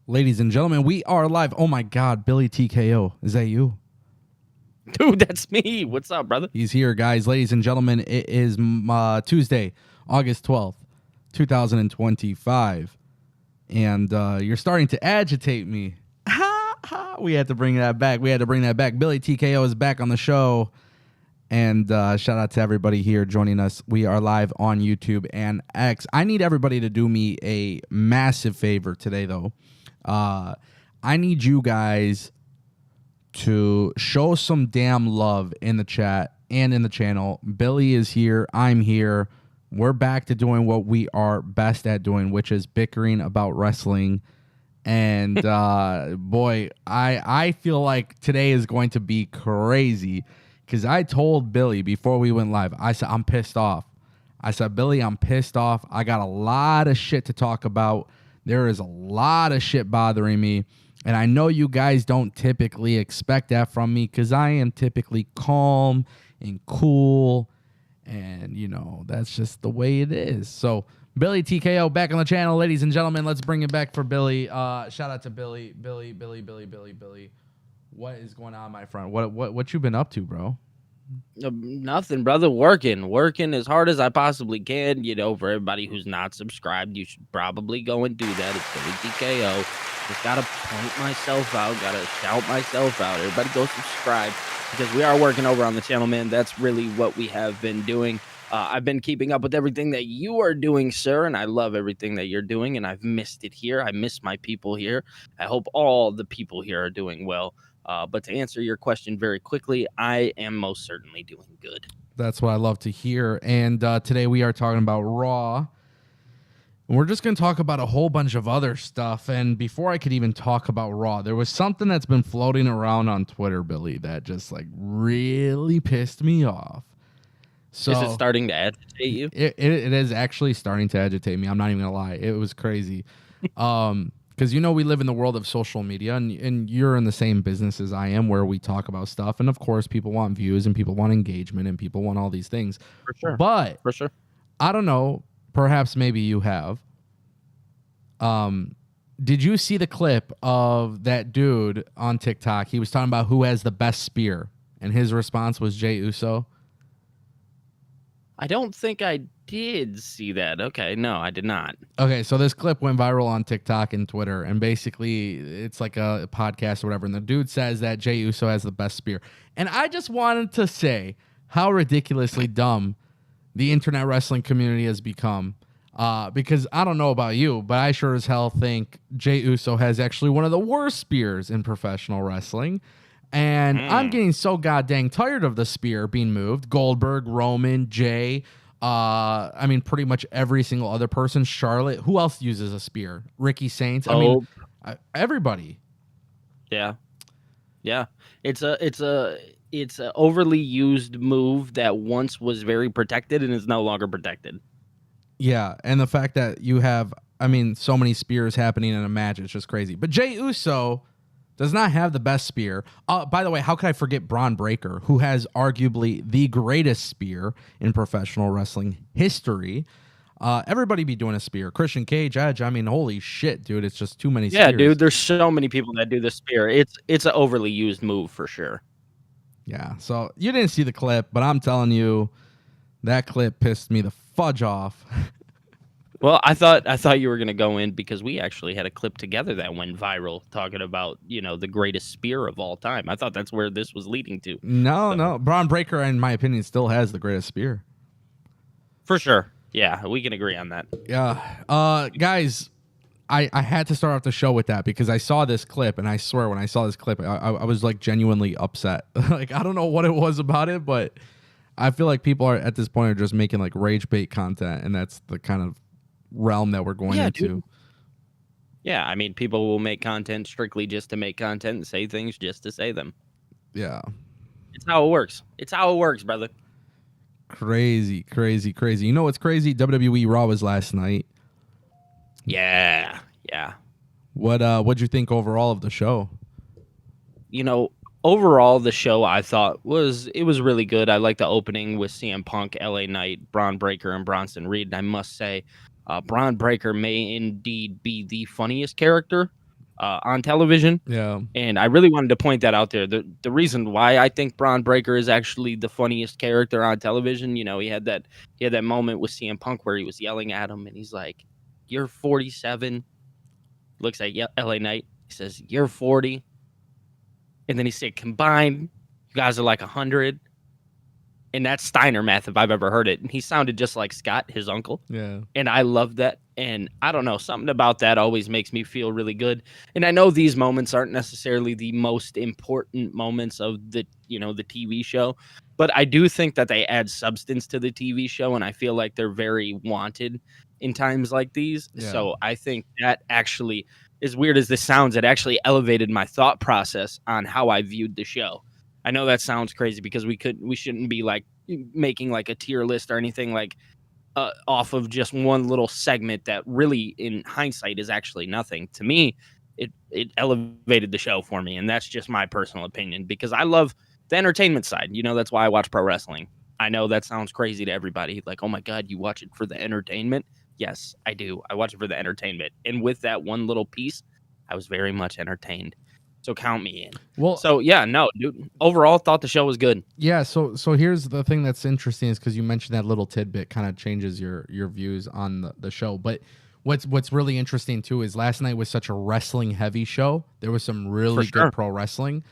Ladies and gentlemen, we are live. Oh my God, Billy TKO. Is that you? Dude, that's me. What's up, brother? He's here, guys. Ladies and gentlemen, it is Tuesday, August 12th, 2025. And you're starting to agitate me. We had to bring that back. Billy TKO is back on the show. And shout out to everybody here joining us. We are live on YouTube and X. I need everybody to do me a massive favor today, though. I need you guys to show some damn love in the chat and in the channel. Billy is here. I'm here. We're back to doing what we are best at doing, which is bickering about wrestling. And boy, I feel like today is going to be crazy because I told Billy before we went live, I said, I'm pissed off. I said, Billy, I'm pissed off. I got a lot of shit to talk about. There is a lot of shit bothering me. And I know you guys don't typically expect that from me because I am typically calm and cool. And, you know, that's just the way it is. So, Billy TKO back on the channel, ladies and gentlemen. Let's bring it back for Billy. Shout out to Billy. Billy. What is going on, my friend? What you been up to, bro? Nothing, brother. Working as hard as I possibly can. You know, for everybody who's not subscribed, you should probably go and do that. It's Billy TKO. Just gotta point myself out, gotta shout myself out. Everybody go subscribe because we are working over on the channel, man. That's really what we have been doing. I've been keeping up with everything that you are doing, sir, and I love everything that you're doing, and I've missed it here. I miss my people here. I hope all the people here are doing well. But to answer your question very quickly, I am most certainly doing good. That's what I love to hear. And today we are talking about Raw. We're just going to talk about a whole bunch of other stuff. And before I could even talk about Raw, there was something that's been floating around on Twitter, Billy, that just like really pissed me off. So is it starting to agitate you? It is actually starting to agitate me. I'm not even going to lie. It was crazy. Because, you know, we live in the world of social media and you're in the same business as I am where we talk about stuff. And, of course, people want views and people want engagement and people want all these things. For sure. But for sure. I don't know. Perhaps maybe you have. Did you see the clip of that dude on TikTok? He was talking about who has the best spear. And his response was Jey Uso. I don't think I did see that. Okay, no, I did not. Okay, so this clip went viral on TikTok and Twitter, and basically it's like a podcast or whatever, and the dude says that Jey Uso has the best spear. And I just wanted to say how ridiculously dumb the internet wrestling community has become. Because I don't know about you, but I sure as hell think Jey Uso has actually one of the worst spears in professional wrestling. And I'm getting so goddamn tired of the spear being moved. Goldberg, Roman, Jay, I mean, pretty much every single other person. Charlotte, who else uses a spear? Ricky Saints. I mean, everybody. Yeah. It's a overly used move that once was very protected and is no longer protected. Yeah, and the fact that you have, I mean, so many spears happening in a match, it's just crazy. But Jey Uso does not have the best spear. By the way, how could I forget Braun Breaker, who has arguably the greatest spear in professional wrestling history? Everybody be doing a spear. Christian Cage, Edge, I mean, holy shit, dude. It's just too many spears. Yeah, dude, there's so many people that do the spear. It's an overly used move for sure. Yeah, so you didn't see the clip, but I'm telling you, that clip pissed me the fudge off. Well, I thought you were going to go in because we actually had a clip together that went viral talking about, you know, the greatest spear of all time. I thought that's where this was leading to. No. Braun Breaker, in my opinion, still has the greatest spear. For sure. Yeah, we can agree on that. Yeah. Guys, I had to start off the show with that because I saw this clip, and I swear when I saw this clip, I was like genuinely upset. Like, I don't know what it was about it, but I feel like people are at this point are just making like rage bait content, and that's the kind of realm that we're going into. Dude. Yeah, I mean, people will make content strictly just to make content and say things just to say them. Yeah. It's how it works. It's how it works, brother. Crazy. You know what's crazy? WWE Raw was last night. Yeah. What'd you think overall of the show? You know, overall the show I thought was really good. I like the opening with CM Punk, LA Knight, Braun Breaker, and Bronson Reed. And I must say, Braun Breaker may indeed be the funniest character on television. Yeah. And I really wanted to point that out there. The reason why I think Braun Breaker is actually the funniest character on television, he had that moment with CM Punk where he was yelling at him and he's like, "You're 47." Looks at LA Knight. He says, "You're 40." And then he said, "Combined, you guys are like 100." And that's Steiner math if I've ever heard it. And he sounded just like Scott, his uncle. Yeah. And I love that. And I don't know, something about that always makes me feel really good. And I know these moments aren't necessarily the most important moments of the TV show, but I do think that they add substance to the TV show. And I feel like they're very wanted in times like these. Yeah. So I think that actually, as weird as this sounds, it actually elevated my thought process on how I viewed the show. I know that sounds crazy because we shouldn't be like making like a tier list or anything like off of just one little segment that really in hindsight is actually nothing. To me, it elevated the show for me, and that's just my personal opinion because I love the entertainment side. That's why I watch pro wrestling. I know that sounds crazy to everybody, like, oh my God, you watch it for the entertainment? Yes, I do. I watch it for the entertainment, and with that one little piece, I was very much entertained. So count me in. Well, so yeah, no, dude. Overall, thought the show was good. Yeah. So here's the thing that's interesting is because you mentioned that little tidbit kind of changes your views on the show. But what's really interesting too is last night was such a wrestling heavy show. There was some really good pro wrestling,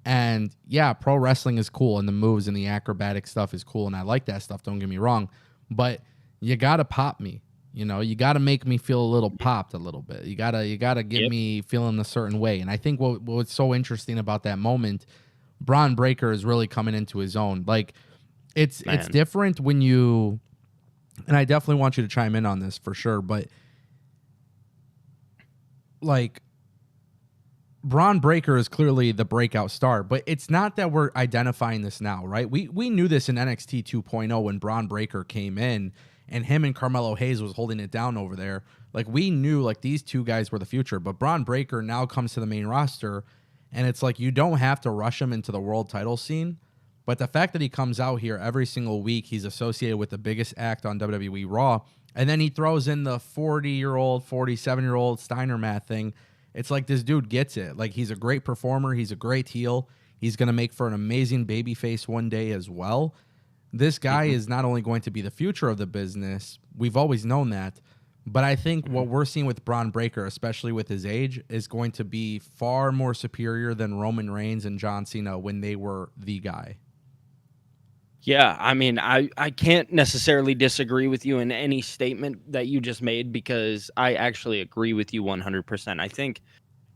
and yeah, pro wrestling is cool, and the moves and the acrobatic stuff is cool, and I like that stuff. Don't get me wrong, but you gotta pop me. You got to make me feel a little popped a little bit. You got to get me feeling a certain way. And I think what's so interesting about that moment, Braun Breaker is really coming into his own. Like it's different when you, and I definitely want you to chime in on this for sure, but like Braun Breaker is clearly the breakout star, but it's not that we're identifying this now, right? We knew this in NXT 2.0 when Braun Breaker came in. And him and Carmelo Hayes was holding it down over there. Like, we knew, like, these two guys were the future. But Braun Breaker now comes to the main roster, and it's like you don't have to rush him into the world title scene. But the fact that he comes out here every single week, he's associated with the biggest act on WWE Raw, and then he throws in the 40-year-old, 47-year-old Steiner math thing. It's like this dude gets it. Like, he's a great performer. He's a great heel. He's going to make for an amazing babyface one day as well. This guy is not only going to be the future of the business, we've always known that, but I think what we're seeing with Braun Breaker, especially with his age, is going to be far more superior than Roman Reigns and John Cena when they were the guy. Yeah, I mean, I can't necessarily disagree with you in any statement that you just made because I actually agree with you 100%.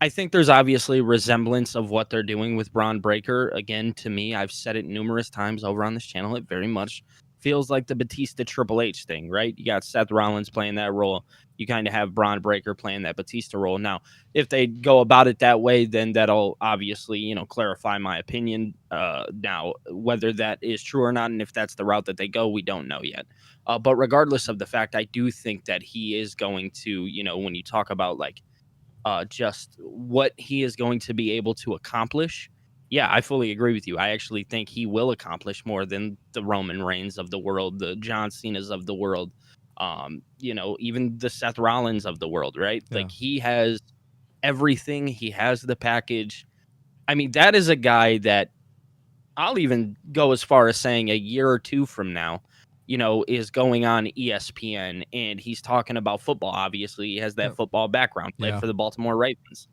I think there's obviously resemblance of what they're doing with Braun Breaker. Again, to me, I've said it numerous times over on this channel. It very much feels like the Batista Triple H thing, right? You got Seth Rollins playing that role. You kind of have Braun Breaker playing that Batista role. Now, if they go about it that way, then that'll obviously, clarify my opinion. Now, whether that is true or not, and if that's the route that they go, we don't know yet. But regardless of the fact, I do think that he is going to, when you talk about like, just what he is going to be able to accomplish. Yeah, I fully agree with you. I actually think he will accomplish more than the Roman Reigns of the world, the John Cena's of the world, even the Seth Rollins of the world, right? Yeah. Like, he has everything. He has the package. I mean, that is a guy that I'll even go as far as saying a year or two from now, is going on ESPN and he's talking about football. Obviously, he has that football background, played for the Baltimore Ravens.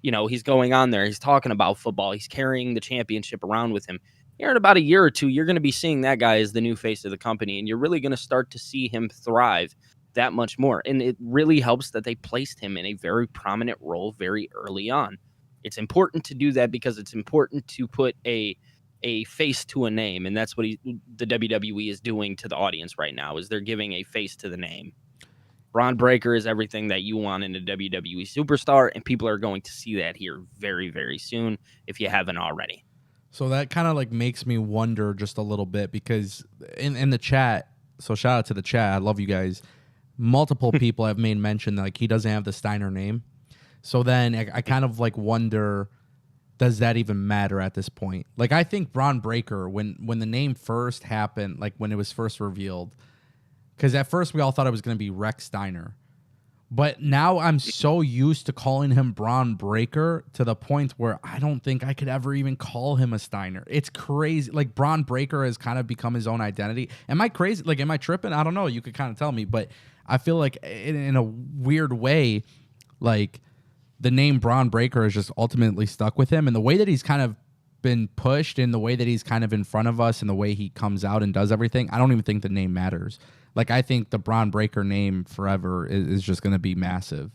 He's going on there. He's talking about football. He's carrying the championship around with him. Here in about a year or two, you're going to be seeing that guy as the new face of the company, and you're really going to start to see him thrive that much more. And it really helps that they placed him in a very prominent role very early on. It's important to do that because it's important to put a face to a name, and that's what the WWE is doing to the audience right now, is they're giving a face to the name. Braun Breaker is everything that you want in a WWE superstar, and people are going to see that here very, very soon if you haven't already. So that kind of like makes me wonder just a little bit because in the chat, so shout out to the chat, I love you guys. Multiple people have made mention that like he doesn't have the Steiner name. So then I kind of like wonder, does that even matter at this point? Like, I think Braun Breaker, when the name first happened, like when it was first revealed, because at first we all thought it was going to be Rex Steiner. But now I'm so used to calling him Braun Breaker to the point where I don't think I could ever even call him a Steiner. It's crazy. Like Braun Breaker has kind of become his own identity. Am I crazy? Like, am I tripping? I don't know. You could kind of tell me, but I feel like in a weird way, like the name Braun Breaker is just ultimately stuck with him. And the way that he's kind of been pushed and the way that he's kind of in front of us and the way he comes out and does everything, I don't even think the name matters. Like, I think the Braun Breaker name forever is just going to be massive.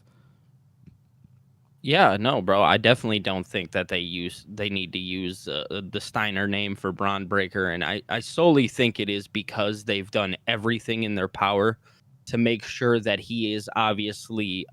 Yeah, no, bro. I definitely don't think that they need to use the Steiner name for Braun Breaker, and I solely think it is because they've done everything in their power to make sure that he is obviously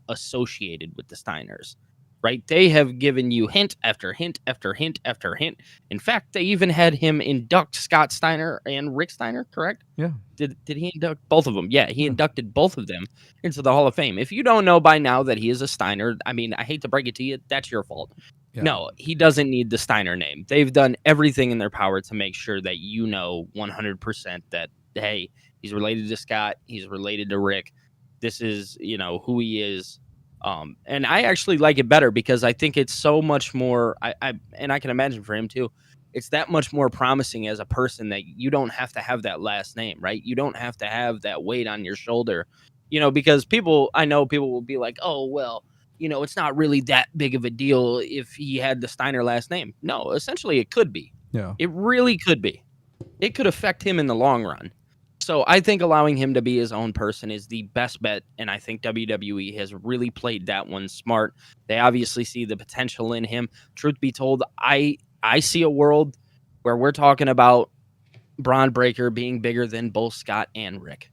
associated with the Steiners. Right? They have given you hint after hint after hint after hint. In fact, they even had him induct Scott Steiner and Rick Steiner, correct? Yeah. Did he induct both of them? Yeah, he inducted both of them into the Hall of Fame. If you don't know by now that he is a Steiner, I mean, I hate to break it to you, that's your fault. Yeah. No, he doesn't need the Steiner name. They've done everything in their power to make sure that you know 100% that, hey, he's related to Scott, he's related to Rick. This is, who he is. And I actually like it better because I think it's so much more. And I can imagine for him too. It's that much more promising as a person that you don't have to have that last name, right? You don't have to have that weight on your shoulder, because I know people will be like, oh, well, it's not really that big of a deal if he had the Steiner last name. No, essentially it could be. Yeah. It really could be. It could affect him in the long run. So I think allowing him to be his own person is the best bet, and I think WWE has really played that one smart. They obviously see the potential in him. Truth be told, I see a world where we're talking about Braun Breaker being bigger than both Scott and Rick.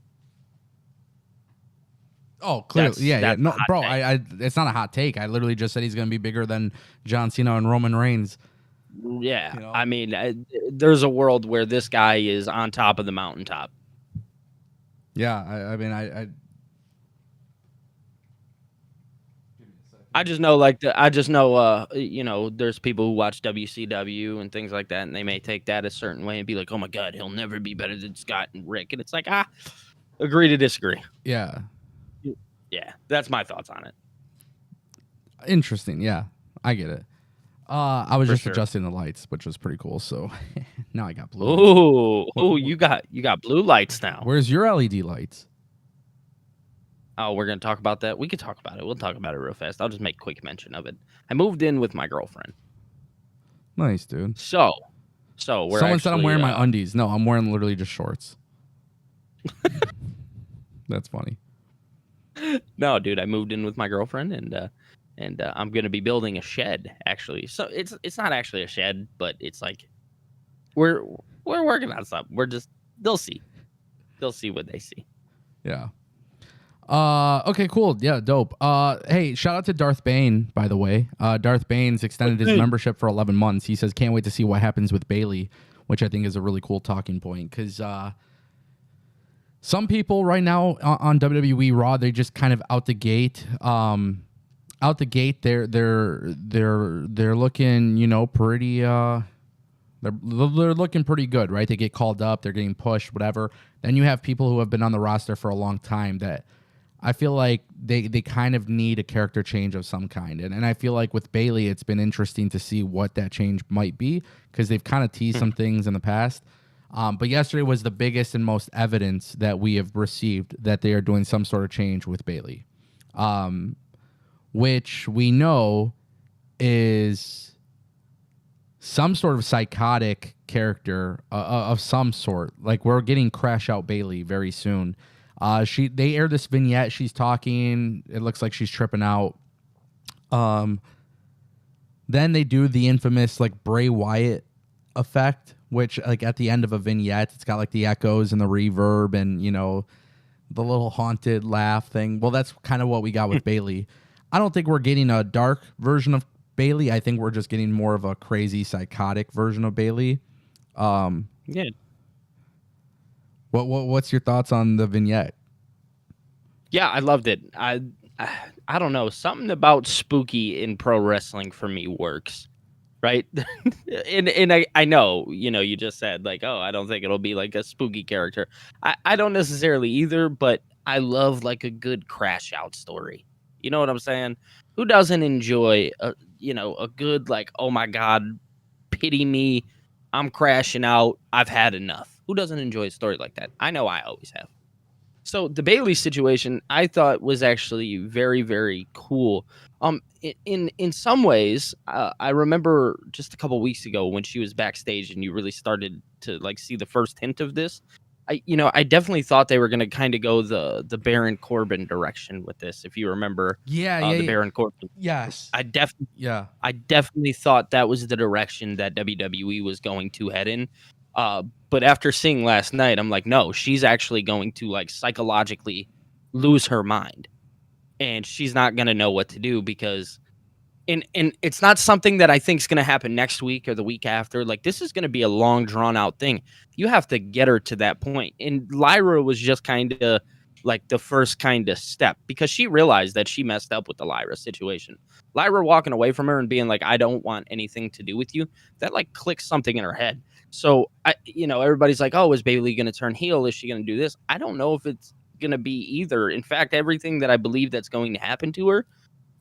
Oh, clearly, yeah. No, bro, it's not a hot take. I literally just said he's going to be bigger than John Cena and Roman Reigns. Yeah, I mean, there's a world where this guy is on top of the mountaintop. Yeah, I just know, there's people who watch WCW and things like that, and they may take that a certain way and be like, oh my God, he'll never be better than Scott and Rick. And it's like, agree to disagree. Yeah. Yeah, that's my thoughts on it. Interesting. Yeah, I get it. I was just adjusting the lights, which was pretty cool. So now I got blue. Ooh, you got blue lights now. Where's your LED lights? Oh, we're gonna talk about that. We could talk about it. We'll talk about it real fast. I'll just make quick mention of it. I moved in with my girlfriend. Nice, dude. So we're. Someone said I'm wearing my undies. No, I'm wearing literally just shorts. That's funny. No, dude, I moved in with my girlfriend, and I'm gonna be building a shed. Actually, so it's not actually a shed, but it's like we're working on something. They'll see what they see. Yeah. Okay, cool. Yeah, dope. Hey, shout out to Darth Bane, by the way. Darth Bane's extended his membership for 11 months. He says, can't wait to see what happens with Bayley, which I think is a really cool talking point. Because some people right now on WWE Raw, they just kind of out the gate, they're looking, pretty, they're looking pretty good, right? They get called up, they're getting pushed, whatever. Then you have people who have been on the roster for a long time that I feel like they kind of need a character change of some kind. And I feel like with Bayley, it's been interesting to see what that change might be because they've kind of teased some things in the past. But yesterday was the biggest and most evidence that we have received that they are doing some sort of change with Bayley, which we know is some sort of psychotic character of some sort. Like we're getting Crash Out Bayley very soon. They aired this vignette. She's talking. It looks like she's tripping out. Then they do the infamous like Bray Wyatt effect, which like at the end of a vignette, it's got like the echoes and the reverb and the little haunted laugh thing. Well, that's kind of what we got with Bayley. I don't think we're getting a dark version of Bayley. I think we're just getting more of a crazy psychotic version of Bayley. Yeah. What's your thoughts on the vignette? Yeah, I loved it. I don't know, something about spooky in pro wrestling for me works, right? and I know, you just said like, oh, I don't think it'll be like a spooky character. I don't necessarily either, but I love like a good crash out story. You know what I'm saying? Who doesn't enjoy a good like, oh my God, pity me, I'm crashing out, I've had enough. Who doesn't enjoy a story like that? I know I always have. So the Bailey situation, I thought was actually very, very cool. In some ways, I remember just a couple weeks ago when she was backstage, and you really started to like see the first hint of this. I definitely thought they were going to kind of go the Baron Corbin direction with this. If you remember, the Baron Corbin. Yes. I definitely Yeah. I definitely thought that was the direction that WWE was going to head in. But after seeing last night, I'm like, no, she's actually going to like psychologically lose her mind, and she's not going to know what to do because, and it's not something that I think is going to happen next week or the week after. Like this is going to be a long drawn out thing. You have to get her to that point. And Lyra was just kind of like the first kind of step because she realized that she messed up with the Lyra situation. Lyra walking away from her and being like, I don't want anything to do with you. That like clicks something in her head. So everybody's like, oh, is Bayley going to turn heel? Is she going to do this? I don't know if it's going to be either. In fact, everything that I believe that's going to happen to her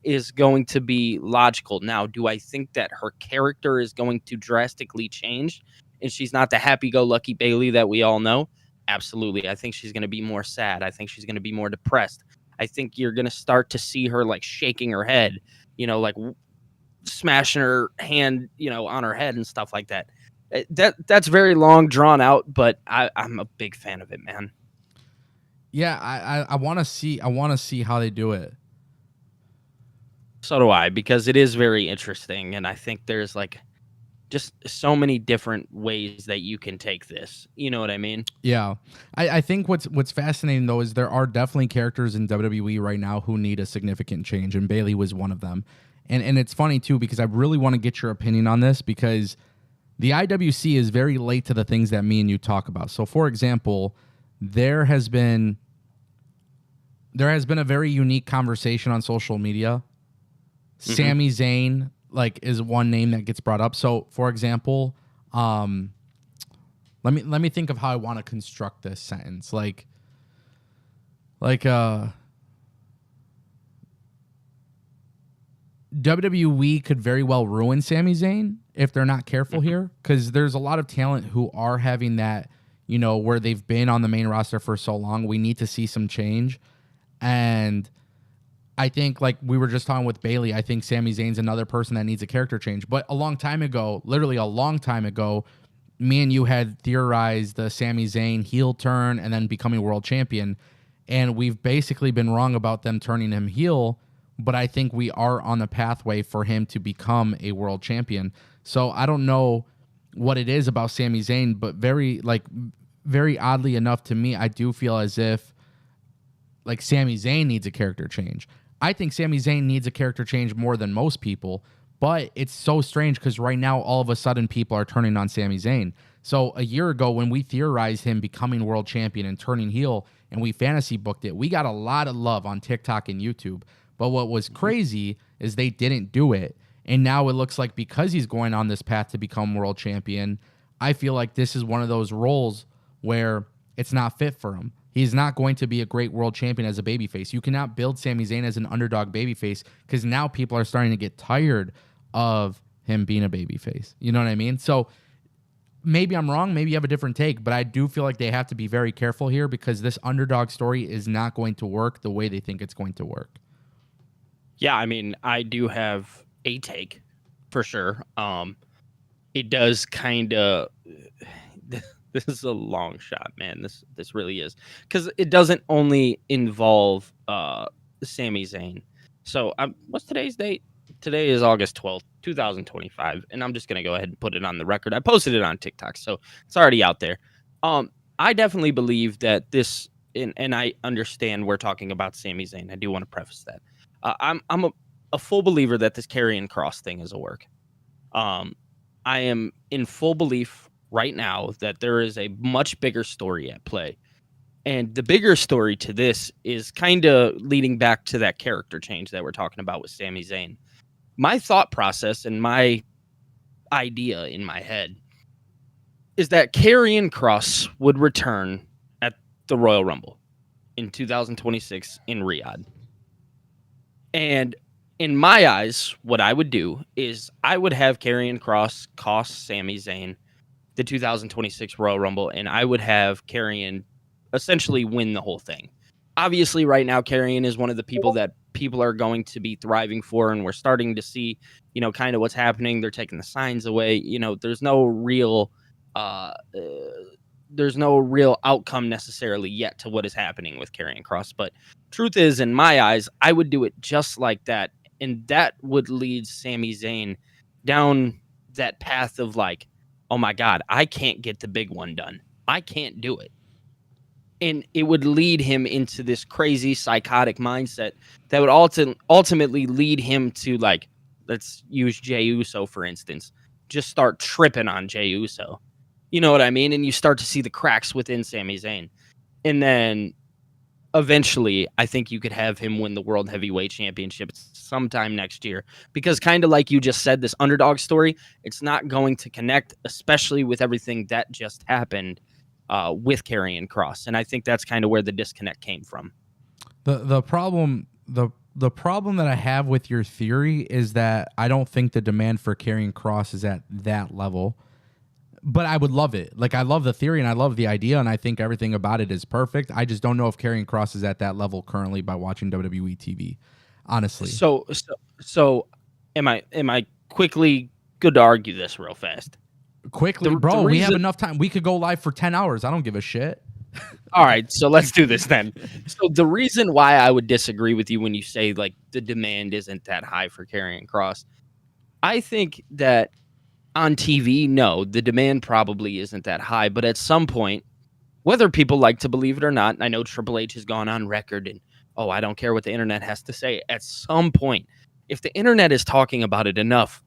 is going to be logical. Now, do I think that her character is going to drastically change and she's not the happy-go-lucky Bayley that we all know? Absolutely. I think she's going to be more sad. I think she's going to be more depressed. I think you're going to start to see her like shaking her head, like smashing her hand, on her head and stuff like that. That's very long drawn out, but I'm a big fan of it, man. Yeah, I want to see how they do it. So do I, because it is very interesting, and I think there's like just so many different ways that you can take this. You know what I mean? Yeah. I think what's fascinating though is there are definitely characters in WWE right now who need a significant change, and Bayley was one of them. And it's funny too because I really want to get your opinion on this because the IWC is very late to the things that me and you talk about. So for example, there has been a very unique conversation on social media. Mm-hmm. Sami Zayn is one name that gets brought up. So for example, let me think of how I want to construct this sentence. WWE could very well ruin Sami Zayn if they're not careful here, because there's a lot of talent who are having that, where they've been on the main roster for so long. We need to see some change. And I think, like we were just talking with Bayley, I think Sami Zayn's another person that needs a character change. But literally a long time ago, me and you had theorized the Sami Zayn heel turn and then becoming world champion. And we've basically been wrong about them turning him heel, but I think we are on the pathway for him to become a world champion. So I don't know what it is about Sami Zayn, but very oddly enough to me, I do feel as if like Sami Zayn needs a character change. I think Sami Zayn needs a character change more than most people, but it's so strange because right now all of a sudden people are turning on Sami Zayn. So a year ago when we theorized him becoming world champion and turning heel and we fantasy booked it, we got a lot of love on TikTok and YouTube. But what was crazy is they didn't do it. And now it looks like because he's going on this path to become world champion, I feel like this is one of those roles where it's not fit for him. He's not going to be a great world champion as a babyface. You cannot build Sami Zayn as an underdog babyface because now people are starting to get tired of him being a babyface. You know what I mean? So maybe I'm wrong. Maybe you have a different take, but I do feel like they have to be very careful here because this underdog story is not going to work the way they think it's going to work. Yeah, I mean, I do have a take for sure. It does kind of... This is a long shot, man. This really is, because it doesn't only involve Sami Zayn. So what's today's date? Today is August 12th, 2025, and I'm just gonna go ahead and put it on the record. I posted it on TikTok, so it's already out there. I definitely believe that this, and I understand we're talking about Sami Zayn. I do want to preface that. I'm a full believer that this Kerrion Cross thing is a work. I am in full belief right now that there is a much bigger story at play. And the bigger story to this is kind of leading back to that character change that we're talking about with Sami Zayn. My thought process and my idea in my head is that Kerrion Cross would return at the Royal Rumble. in 2026 in Riyadh. And in my eyes, what I would do is I would have Kerrion Cross cost Sami Zayn the 2026 Royal Rumble, and I would have Kerrion essentially win the whole thing. Obviously, right now, Kerrion is one of the people that people are going to be thriving for, and we're starting to see, kind of what's happening. They're taking the signs away. There's no real outcome necessarily yet to what is happening with Kerrion Cross. But truth is, in my eyes, I would do it just like that. And that would lead Sami Zayn down that path of like, oh my God, I can't get the big one done. I can't do it. And it would lead him into this crazy psychotic mindset that would ultimately lead him to, like, let's use Jey Uso, for instance, just start tripping on Jey Uso. You know what I mean? And you start to see the cracks within Sami Zayn. And then eventually, I think you could have him win the World Heavyweight Championship sometime next year. Because kind of like you just said, this underdog story, it's not going to connect, especially with everything that just happened with Kerrion Cross. And I think that's kind of where the disconnect came from. The problem that I have with your theory is that I don't think the demand for Kerrion Cross is at that level. But I would love it. Like, I love the theory and I love the idea, and I think everything about it is perfect. I just don't know if Kerrion Cross is at that level currently by watching WWE TV, honestly. So am I quickly good to argue this real fast? Quickly, bro, we have enough time. We could go live for 10 hours. I don't give a shit. All right, so let's do this then. So the reason why I would disagree with you when you say, like, the demand isn't that high for Kerrion Cross, I think that on TV, no, the demand probably isn't that high. But at some point, whether people like to believe it or not, I know Triple H has gone on record and, I don't care what the internet has to say. At some point, if the internet is talking about it enough,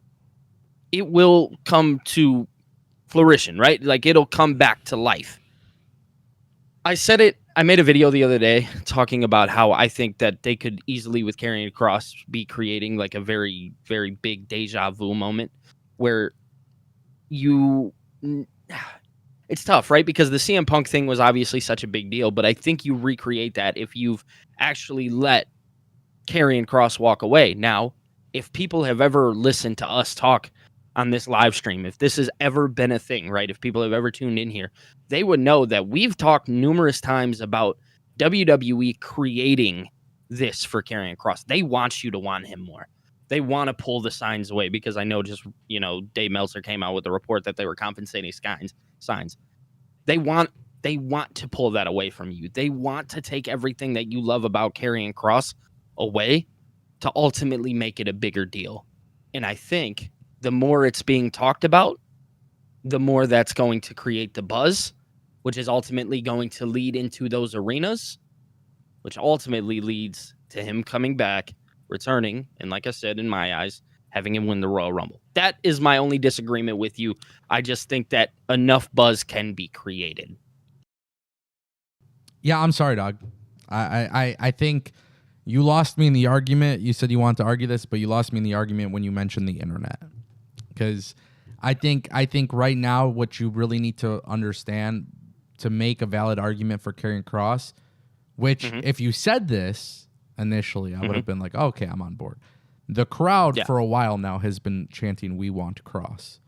it will come to fruition, right? Like, it'll come back to life. I said it. I made a video the other day talking about how I think that they could easily, with Kerrion Cross, be creating like a very, very big deja vu moment where it's tough, right? Because the CM Punk thing was obviously such a big deal, but I think you recreate that if you've actually let Kerrion Cross walk away. Now, if people have ever listened to us talk on this live stream, if this has ever been a thing, right? If people have ever tuned in here, they would know that we've talked numerous times about WWE creating this for Kerrion Cross. They want you to want him more. They want to pull the signs away because I know just, Dave Meltzer came out with a report that they were compensating signs. They want to pull that away from you. They want to take everything that you love about Kerrion Cross away to ultimately make it a bigger deal. And I think the more it's being talked about, the more that's going to create the buzz, which is ultimately going to lead into those arenas, which ultimately leads to him coming back, returning, and like I said, in my eyes, having him win the Royal Rumble. That is my only disagreement with you. I just think that enough buzz can be created. Yeah, I'm sorry, dog. I think you lost me in the argument. You said you wanted to argue this, but you lost me in the argument when you mentioned the internet. Because I think right now what you really need to understand to make a valid argument for Kerrion Cross, which if you said this initially, I would have been like, okay, I'm on board. The crowd for a while now has been chanting, "We want Cross."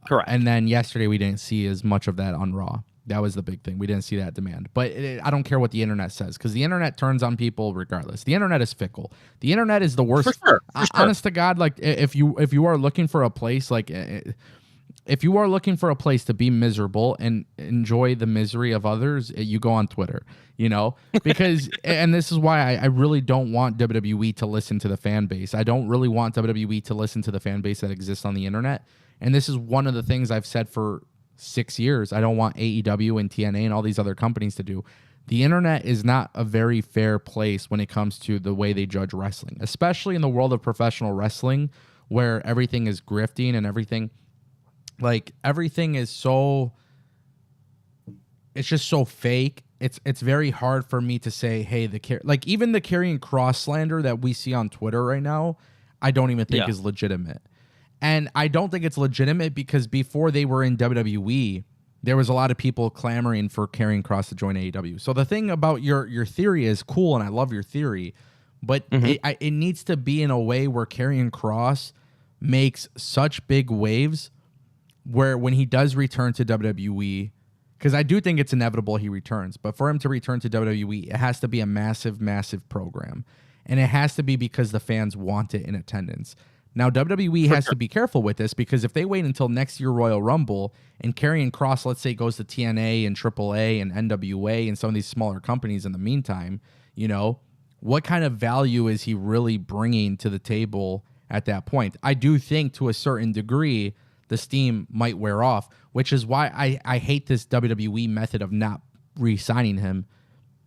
Correct. And then yesterday we didn't see as much of that on Raw. That was the big thing. We didn't see that demand. But I don't care what the internet says because the internet turns on people regardless. The internet is fickle. The internet is the worst. For sure. Honest to God, like if you are looking for a place, like if you are looking for a place to be miserable and enjoy the misery of others, you go on Twitter, because, and this is why I really don't want WWE to listen to the fan base. I don't really want WWE to listen to the fan base that exists on the internet. And this is one of the things I've said for 6 years. I don't want AEW and TNA and all these other companies to do. The internet is not a very fair place when it comes to the way they judge wrestling, especially in the world of professional wrestling where everything is grifting and everything. Like, everything is so, it's just so fake. It's very hard for me to say, hey, even the Kerrion Cross slander that we see on Twitter right now, I don't even think is legitimate. And I don't think it's legitimate because before they were in WWE, there was a lot of people clamoring for Kerrion Cross to join AEW. So the thing about your theory is cool, and I love your theory, but it needs to be in a way where Kerrion Cross makes such big waves where when he does return to WWE, because I do think it's inevitable he returns, but for him to return to WWE, it has to be a massive, massive program. And it has to be because the fans want it in attendance. Now, WWE has to be careful with this, because if they wait until next year Royal Rumble and Kerrion Cross, let's say, goes to TNA and AAA and NWA and some of these smaller companies in the meantime, you know, what kind of value is he really bringing to the table at that point? I do think to a certain degree the steam might wear off, which is why I hate this WWE method of not re-signing him.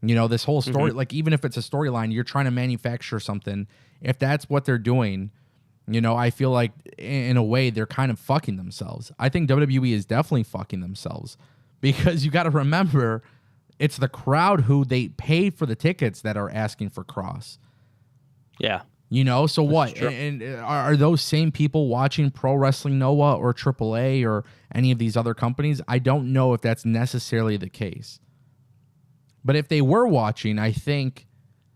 You know, this whole story, like even if it's a storyline, you're trying to manufacture something. If that's what they're doing, you know, I feel like in a way they're kind of fucking themselves. I think WWE is definitely fucking themselves, because you got to remember it's the crowd who they pay for the tickets that are asking for Cross. Yeah. You know, so that's what? True. And are those same people watching Pro Wrestling Noah or AAA or any of these other companies? I don't know if that's necessarily the case. But if they were watching, I think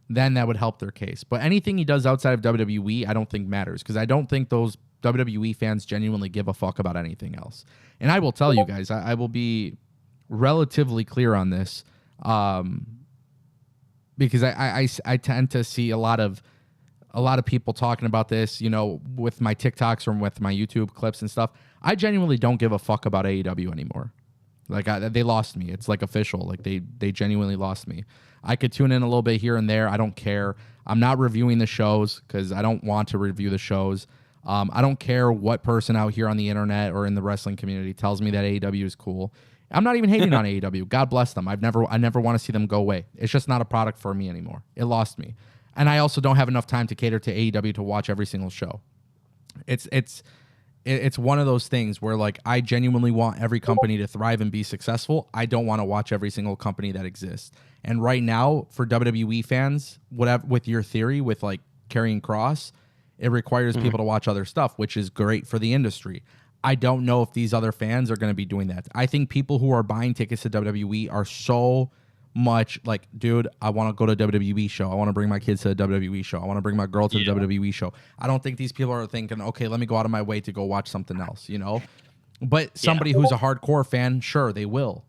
then that would help their case. But anything he does outside of WWE, I don't think matters, because I don't think those WWE fans genuinely give a fuck about anything else. And I will tell you guys, I will be relatively clear on this, because I tend to see a lot of people talking about this, you know, with my TikToks or with my YouTube clips and stuff. I genuinely don't give a fuck about AEW anymore. Like, they lost me. It's like official. Like, they genuinely lost me. I could tune in a little bit here and there. I don't care. I'm not reviewing the shows because I don't want to review the shows. I don't care what person out here on the internet or in the wrestling community tells me that AEW is cool. I'm not even hating on AEW. God bless them. I never want to see them go away. It's just not a product for me anymore. It lost me. And I also don't have enough time to cater to AEW to watch every single show. It's one of those things where, like, I genuinely want every company to thrive and be successful. I don't want to watch every single company that exists. And right now, for WWE fans, whatever, with your theory, with like Kerrion Cross, it requires people to watch other stuff, which is great for the industry. I don't know if these other fans are going to be doing that. I think people who are buying tickets to WWE are so much like, dude, I want to go to a WWE show. I want to bring my kids to a WWE show. I want to bring my girl to the WWE show. I don't think these people are thinking, okay, let me go out of my way to go watch something else, you know? But somebody who's a hardcore fan, sure, they will.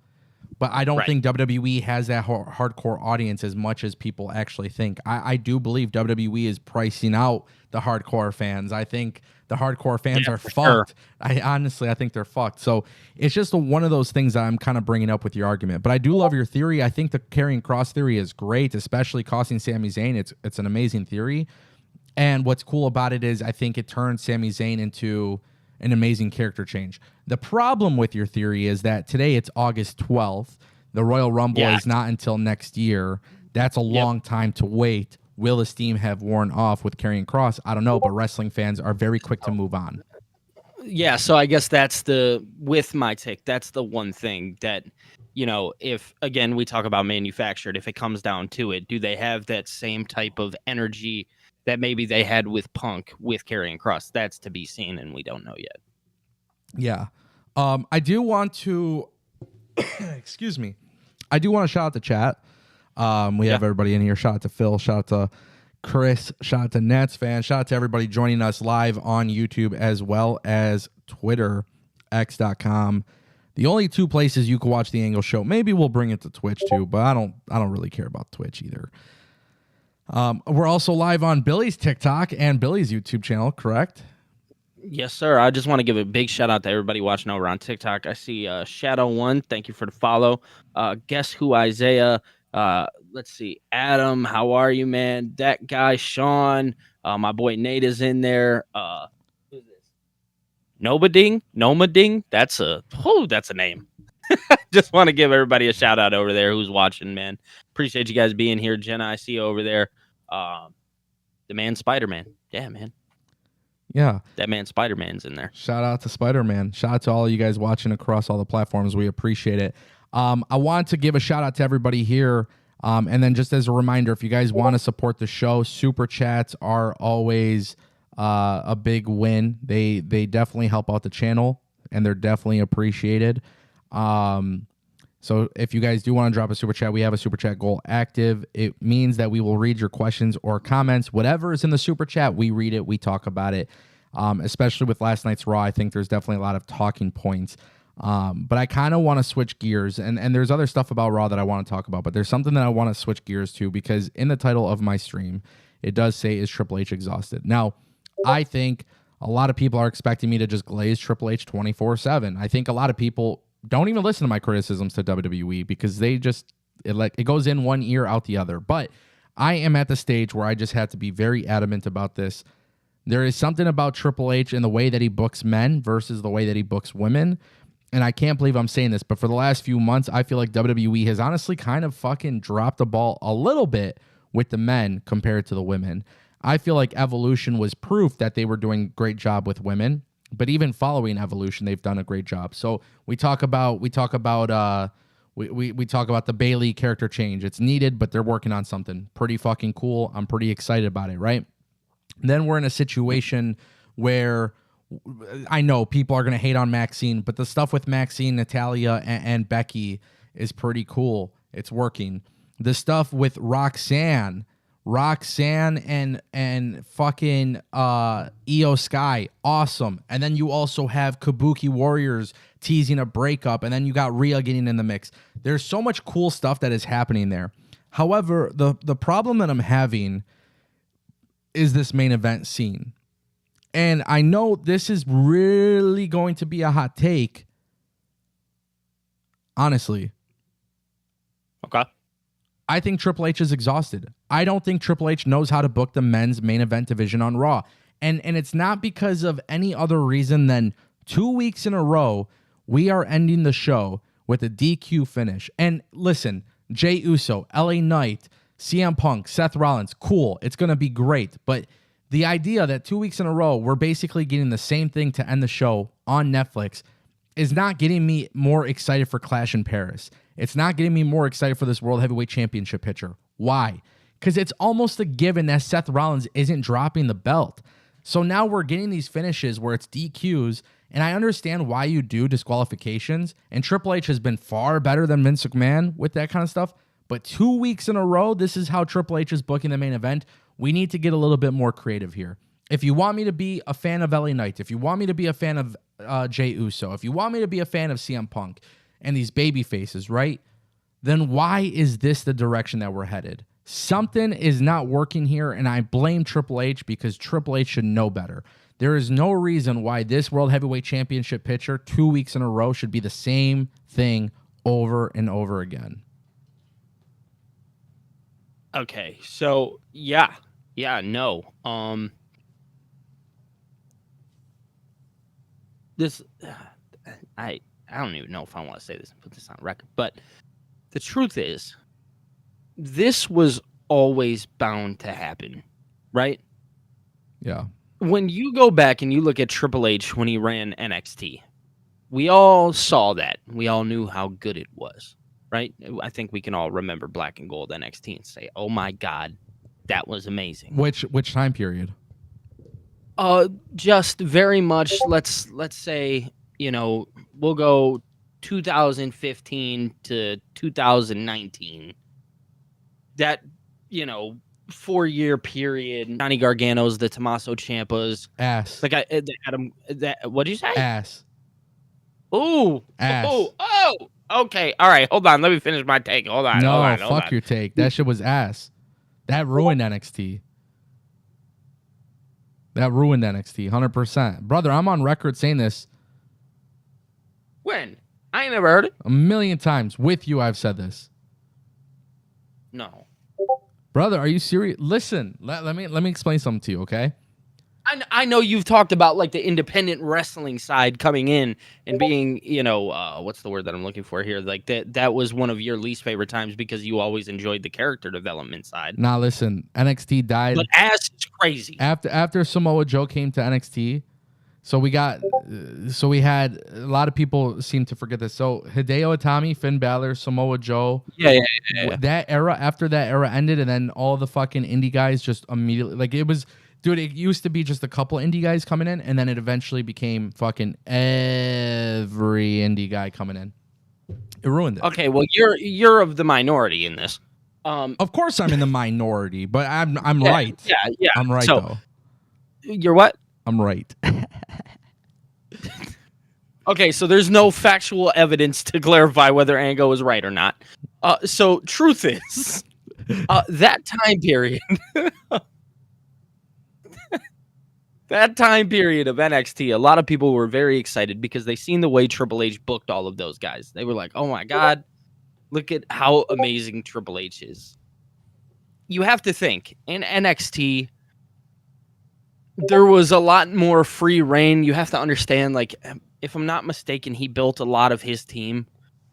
But I don't think WWE has that hardcore audience as much as people actually think. I do believe WWE is pricing out the hardcore fans. I think the hardcore fans are fucked. Sure. I think they're fucked. So it's just one of those things that I'm kind of bringing up with your argument. But I do love your theory. I think the Kerrion Cross theory is great, especially costing Sami Zayn. It's an amazing theory. And what's cool about it is I think it turns Sami Zayn into an amazing character change. The problem with your theory is that today it's August 12th. The Royal Rumble is not until next year. That's a long time to wait. Will the steam have worn off with Kerrion Cross? I don't know, but wrestling fans are very quick to move on. Yeah, so I guess with my take, that's the one thing that, you know, if, again, we talk about manufactured, if it comes down to it, do they have that same type of energy that maybe they had with Punk with Kerrion Cross? That's to be seen, and we don't know yet. Yeah. I do want to, excuse me. I do want to shout out the chat. We have everybody in here. Shout out to Phil. Shout out to Chris. Shout out to Nets fans. Shout out to everybody joining us live on YouTube as well as Twitter, x.com. The only two places you can watch the Angle Show. Maybe we'll bring it to Twitch too, but I don't really care about Twitch either. We're also live on Billy's TikTok and Billy's YouTube channel, correct? Yes, sir. I just want to give a big shout out to everybody watching over on TikTok. I see Shadow1. Thank you for the follow. Guess Who Isaiah. Let's see. Adam, how are you, man? That guy, Sean. My boy Nate is in there. Who's this? Nomading. That's a name. Just want to give everybody a shout out over there who's watching, man. Appreciate you guys being here. Jenna, I see you over there. The man Spider-Man. Yeah, man. Yeah. That man Spider-Man's in there. Shout out to Spider-Man. Shout out to all you guys watching across all the platforms. We appreciate it. I want to give a shout out to everybody here. And then just as a reminder, if you guys want to support the show, super chats are always a big win. They definitely help out the channel, and they're definitely appreciated. So if you guys do want to drop a super chat, we have a super chat goal active. It means that we will read your questions or comments. Whatever is in the super chat, we read it, we talk about it. Especially with last night's Raw, I think there's definitely a lot of talking points. But I kind of want to switch gears, and there's other stuff about Raw that I want to talk about, but there's something that I want to switch gears to, because in the title of my stream, it does say, is Triple H exhausted? Now, I think a lot of people are expecting me to just glaze Triple H 24/7. I think a lot of people don't even listen to my criticisms to WWE because they just, it goes in one ear, out the other. But I am at the stage where I just have to be very adamant about this. There is something about Triple H in the way that he books men versus the way that he books women. And I can't believe I'm saying this, but for the last few months, I feel like WWE has honestly kind of fucking dropped the ball a little bit with the men compared to the women. I feel like Evolution was proof that they were doing a great job with women, but even following Evolution, they've done a great job. So we talk about the Bayley character change. It's needed, but they're working on something pretty fucking cool. I'm pretty excited about it, right? Then we're in a situation where I know people are going to hate on Maxine, but the stuff with Maxine, Natalia, and Becky is pretty cool. It's working. The stuff with Roxanne and fucking Io Sky, awesome. And then you also have Kabuki Warriors teasing a breakup, and then you got Rhea getting in the mix. There's so much cool stuff that is happening there. However, the problem that I'm having is this main event scene. And I know this is really going to be a hot take. Honestly. Okay. I think Triple H is exhausted. I don't think Triple H knows how to book the men's main event division on Raw. And it's not because of any other reason than 2 weeks in a row, we are ending the show with a DQ finish. And listen, Jey Uso, LA Knight, CM Punk, Seth Rollins, cool. It's going to be great. But the idea that 2 weeks in a row, we're basically getting the same thing to end the show on Netflix is not getting me more excited for Clash in Paris. It's not getting me more excited for this World Heavyweight Championship picture. Why? Because it's almost a given that Seth Rollins isn't dropping the belt. So now we're getting these finishes where it's DQs, and I understand why you do disqualifications, and Triple H has been far better than Vince McMahon with that kind of stuff, but 2 weeks in a row, this is how Triple H is booking the main event. We need to get a little bit more creative here. If you want me to be a fan of LA Knight, if you want me to be a fan of Jey Uso, if you want me to be a fan of CM Punk and these baby faces, right? Then why is this the direction that we're headed? Something is not working here, and I blame Triple H because Triple H should know better. There is no reason why this World Heavyweight Championship picture 2 weeks in a row should be the same thing over and over again. Okay, so no. This I don't even know if I want to say this and put this on record, but the truth is, this was always bound to happen, right? Yeah. When you go back and you look at Triple H when he ran NXT, we all saw that. We all knew how good it was, right? I think we can all remember Black and Gold NXT and say, "Oh my God, that was amazing." Which time period? Just very much. Let's say, we'll go 2015 to 2019. That 4-year period. Johnny Gargano's, the Tommaso Ciampas, ass. the guy, the Adam. What did you say? Ass. Ooh. Ass. Oh. Okay. All right. Hold on. Let me finish my take. Hold on. Fuck your take. That shit was ass. That ruined NXT. 100%. Brother, I'm on record saying this. When? I ain't never heard it. 1,000,000 times. With you, I've said this. No. Brother, are you serious? Listen, let me explain something to you, okay? I know you've talked about like the independent wrestling side coming in and being, what's the word that I'm looking for here? Like that was one of your least favorite times because you always enjoyed the character development side. Nah, listen, NXT died. But ass is crazy. After Samoa Joe came to NXT, so we had a lot of people seem to forget this. So Hideo Itami, Finn Balor, Samoa Joe. Yeah. That era, after that era ended, and then all the fucking indie guys just immediately, like it was. Dude, it used to be just a couple indie guys coming in, and then it eventually became fucking every indie guy coming in. It ruined it. Okay, well, you're of the minority in this. Of course, I'm in the minority, but I'm yeah, right. Yeah. I'm right So, though. you're what? I'm right. Okay, so there's no factual evidence to clarify whether Ango is right or not. So truth is, that time period, that time period of NXT, a lot of people were very excited because they seen the way Triple H booked all of those guys. They were like, "Oh my God, look at how amazing Triple H is." You have to think in NXT, there was a lot more free reign. You have to understand, like, if I'm not mistaken, he built a lot of his team,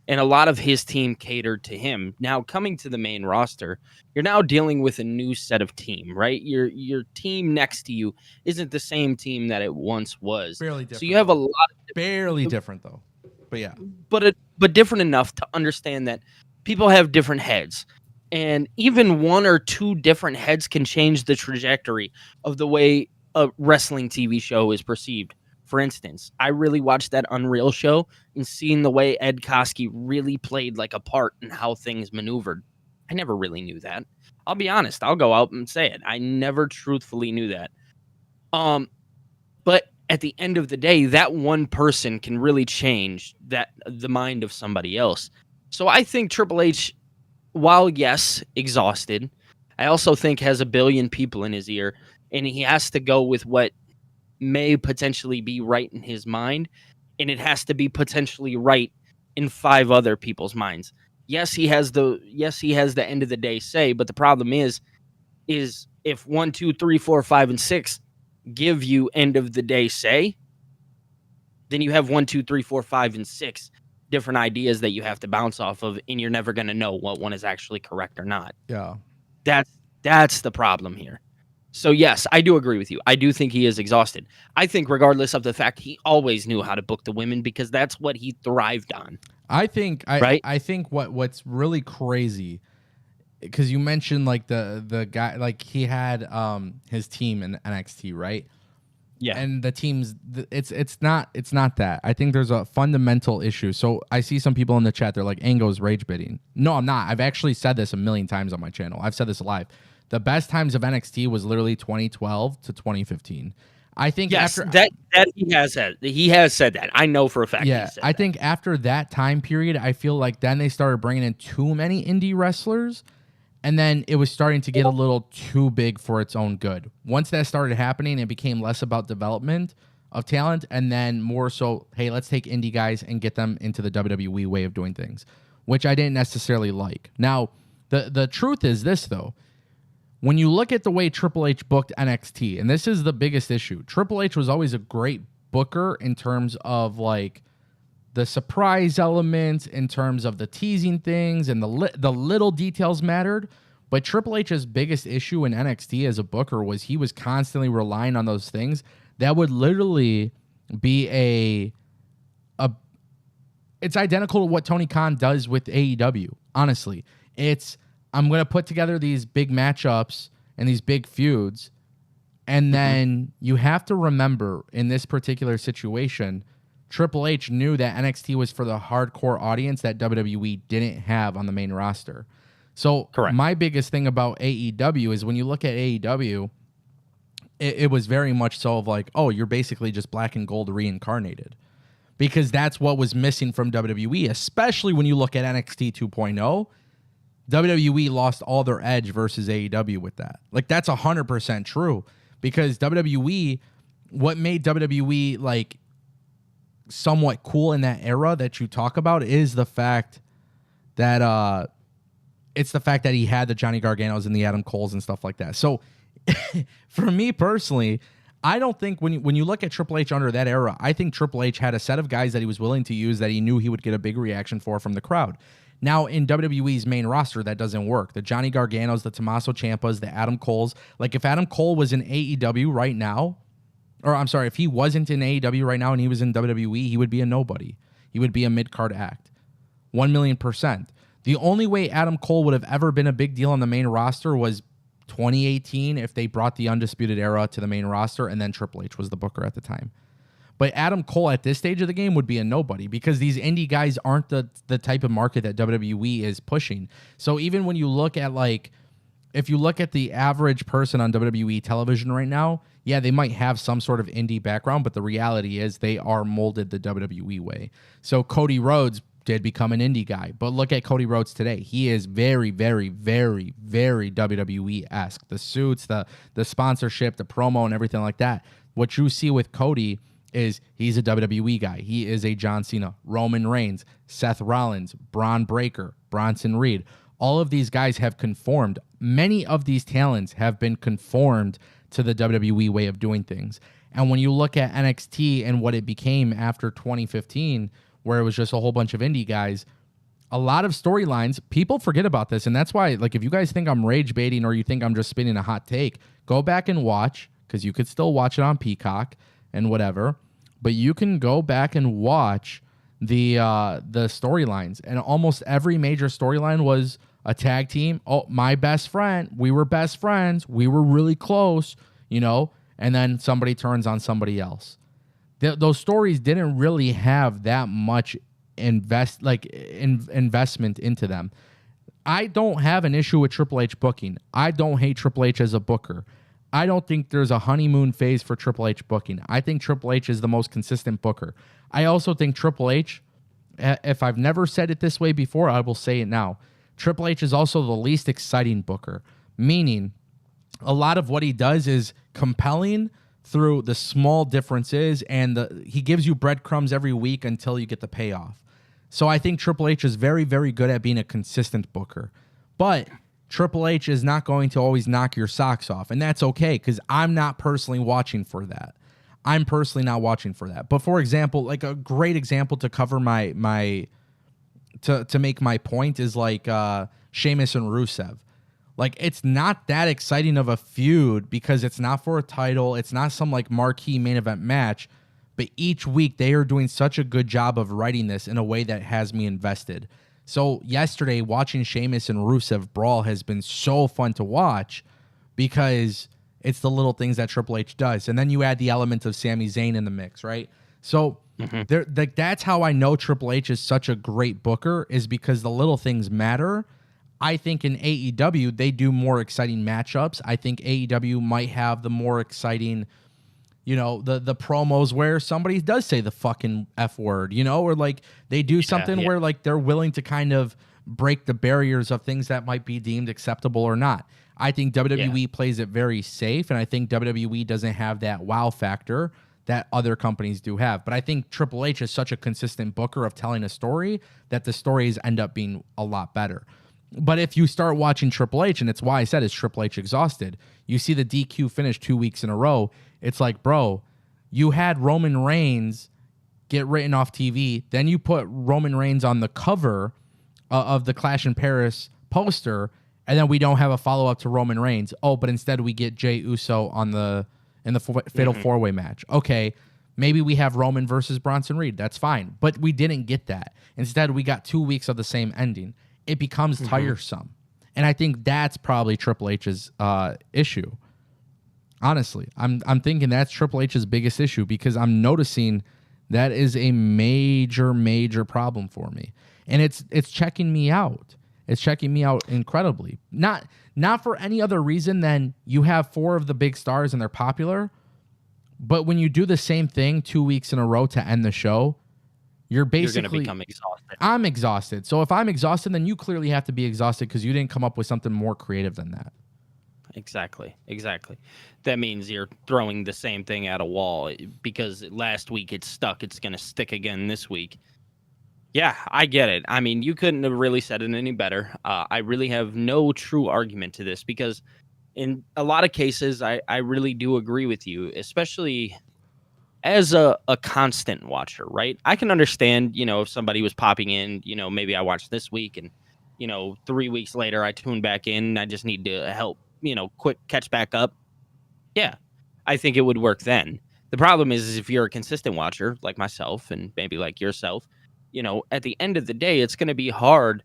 and a lot of his team catered to him. Now, coming to the main roster, you're now dealing with a new set of team, right? Your team next to you isn't the same team that it once was. Barely different. So you have a lot of barely different though. But yeah. But different enough to understand that people have different heads. And even one or two different heads can change the trajectory of the way a wrestling TV show is perceived. For instance, I really watched that Unreal show and seeing the way Ed Koskey really played like a part in how things maneuvered. I never really knew that. I'll be honest. I'll go out and say it. I never truthfully knew that. But at the end of the day, that one person can really change the mind of somebody else. So I think Triple H, while yes, exhausted, I also think has a billion people in his ear, and he has to go with what may potentially be right in his mind, and it has to be potentially right in 5 other people's minds. Yes, he has the end of the day say, but the problem is if 1, 2, 3, 4, 5, and 6 give you end of the day say, then you have 1, 2, 3, 4, 5, and 6 different ideas that you have to bounce off of, and you're never going to know what one is actually correct or not. Yeah. That's the problem here. So yes, I do agree with you. I do think he is exhausted. I think regardless of the fact he always knew how to book the women because that's what he thrived on. I think what's really crazy, because you mentioned like the guy, like he had his team in NXT, right? Yeah. And the teams, it's not that. I think there's a fundamental issue. So I see some people in the chat, they're like, Ango's rage bidding. No, I'm not. I've actually said this a million times on my channel. I've said this live. The best times of NXT was literally 2012 to 2015. I think yes, after that he has said that. I know for a fact. Yeah, I think after that time period, I feel like then they started bringing in too many indie wrestlers, and then it was starting to get a little too big for its own good. Once that started happening, it became less about development of talent and then more so, hey, let's take indie guys and get them into the WWE way of doing things, which I didn't necessarily like. Now, the truth is this, though. When you look at the way Triple H booked NXT, and this is the biggest issue, Triple H was always a great booker in terms of like the surprise elements, in terms of the teasing things, and the little details mattered. But Triple H's biggest issue in NXT as a booker was he was constantly relying on those things that would literally be it's identical to what Tony Khan does with AEW. Honestly, I'm going to put together these big matchups and these big feuds. And then you have to remember in this particular situation, Triple H knew that NXT was for the hardcore audience that WWE didn't have on the main roster. So correct. My biggest thing about AEW is when you look at AEW, it was very much so of like, oh, you're basically just black and gold reincarnated. Because that's what was missing from WWE, especially when you look at NXT 2.0. WWE lost all their edge versus AEW with that. Like, that's 100% true. Because WWE, what made WWE, like, somewhat cool in that era that you talk about is the fact that, it's the fact that he had the Johnny Garganos and the Adam Coles and stuff like that. So, for me personally, I don't think when you look at Triple H under that era, I think Triple H had a set of guys that he was willing to use that he knew he would get a big reaction from the crowd. Now, in WWE's main roster, that doesn't work. The Johnny Garganos, the Tommaso Ciampas, the Adam Coles. Like, if Adam Cole was in AEW right now, or I'm sorry, if he wasn't in AEW right now and he was in WWE, he would be a nobody. He would be a mid-card act. 1,000,000%. The only way Adam Cole would have ever been a big deal on the main roster was 2018 if they brought the Undisputed Era to the main roster, and then Triple H was the booker at the time. But Adam Cole at this stage of the game would be a nobody because these indie guys aren't the type of market that WWE is pushing. So even when you look at like, if you look at the average person on WWE television right now, yeah, they might have some sort of indie background, but the reality is they are molded the WWE way. So Cody Rhodes did become an indie guy, but look at Cody Rhodes today. He is very, very, very, very WWE-esque. The suits, the sponsorship, the promo, and everything like that. What you see with Cody is he's a WWE guy. He is a John Cena, Roman Reigns, Seth Rollins, Braun Breaker, Bronson Reed. All of these guys have conformed. Many of these talents have been conformed to the WWE way of doing things. And when you look at NXT and what it became after 2015, where it was just a whole bunch of indie guys, a lot of storylines, people forget about this. And that's why, like, if you guys think I'm rage baiting or you think I'm just spinning a hot take, go back and watch, because you could still watch it on Peacock and whatever. But you can go back and watch the storylines, and almost every major storyline was a tag team. Oh, my best friend. We were best friends. We were really close, you know, and then somebody turns on somebody else. Those stories didn't really have that much investment into them. I don't have an issue with Triple H booking. I don't hate Triple H as a booker. I don't think there's a honeymoon phase for Triple H booking. I think Triple H is the most consistent booker. I also think Triple H, if I've never said it this way before, I will say it now. Triple H is also the least exciting booker, meaning a lot of what he does is compelling through the small differences, and he gives you breadcrumbs every week until you get the payoff. So I think Triple H is very, very good at being a consistent booker. But Triple H is not going to always knock your socks off, and that's okay, because I'm not personally watching for that. I'm personally not watching for that. But for example, like a great example to cover to make my point is like Sheamus and Rusev. Like, it's not that exciting of a feud because it's not for a title. It's not some like marquee main event match. But each week they are doing such a good job of writing this in a way that has me invested. So yesterday, watching Sheamus and Rusev brawl has been so fun to watch because it's the little things that Triple H does. And then you add the element of Sami Zayn in the mix, right? So that's how I know Triple H is such a great booker, is because the little things matter. I think in AEW, they do more exciting matchups. I think AEW might have the more exciting, you know, the promos where somebody does say the fucking F word, you know, or like they do something where like they're willing to kind of break the barriers of things that might be deemed acceptable or not. I think WWE plays it very safe, and I think WWE doesn't have that wow factor that other companies do have. But I think Triple H is such a consistent booker of telling a story that the stories end up being a lot better. But if you start watching Triple H, and it's why I said is Triple H exhausted, you see the DQ finish 2 weeks in a row. It's like, bro, you had Roman Reigns get written off TV. Then you put Roman Reigns on the cover of the Clash in Paris poster, and then we don't have a follow-up to Roman Reigns. Oh, but instead we get Jey Uso in the Fatal 4-Way match. Okay, maybe we have Roman versus Bronson Reed. That's fine. But we didn't get that. Instead, we got 2 weeks of the same ending. It becomes tiresome. And I think that's probably Triple H's issue. Honestly, I'm thinking that's Triple H's biggest issue, because I'm noticing that is a major, major problem for me. And it's checking me out. It's checking me out incredibly. Not for any other reason than you have 4 of the big stars and they're popular, but when you do the same thing 2 weeks in a row to end the show, you're going to become exhausted. I'm exhausted. So if I'm exhausted, then you clearly have to be exhausted because you didn't come up with something more creative than that. Exactly. That means you're throwing the same thing at a wall because last week it stuck. It's going to stick again this week. Yeah, I get it. I mean, you couldn't have really said it any better. I really have no true argument to this because in a lot of cases, I really do agree with you, especially as a constant watcher, right? I can understand, if somebody was popping in, maybe I watched this week and, 3 weeks later I tune back in. I just need to help, quick catch back up. Yeah, I think it would work then. The problem is if you're a consistent watcher like myself and maybe like yourself, at the end of the day, it's going to be hard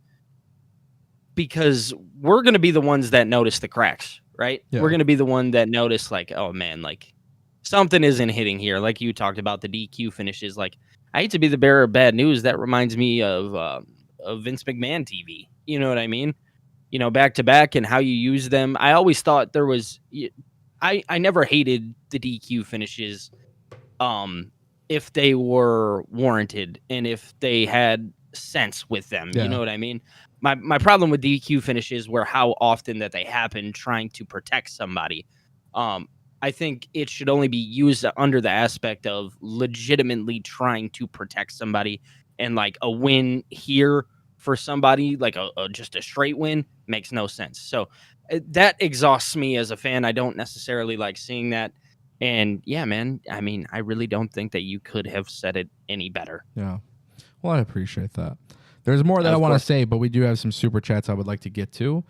because we're going to be the ones that notice the cracks, right? Yeah. We're going to be the one that notice like, oh man, like something isn't hitting here. Like you talked about the DQ finishes. Like, I hate to be the bearer of bad news. That reminds me of Vince McMahon TV. You know what I mean? Back to back and how you use them. I always thought there was. I never hated the DQ finishes, if they were warranted and if they had sense with them. Yeah. You know what I mean? My problem with DQ finishes were how often that they happen trying to protect somebody. I think it should only be used under the aspect of legitimately trying to protect somebody, and like a win here for somebody, like just a straight win, makes no sense. So that exhausts me as a fan. I don't necessarily like seeing that. And yeah, man, I mean, I really don't think that you could have said it any better. Yeah. Well, I appreciate that. There's more that I Of want to course. say, but we do have some super chats I would like to get to.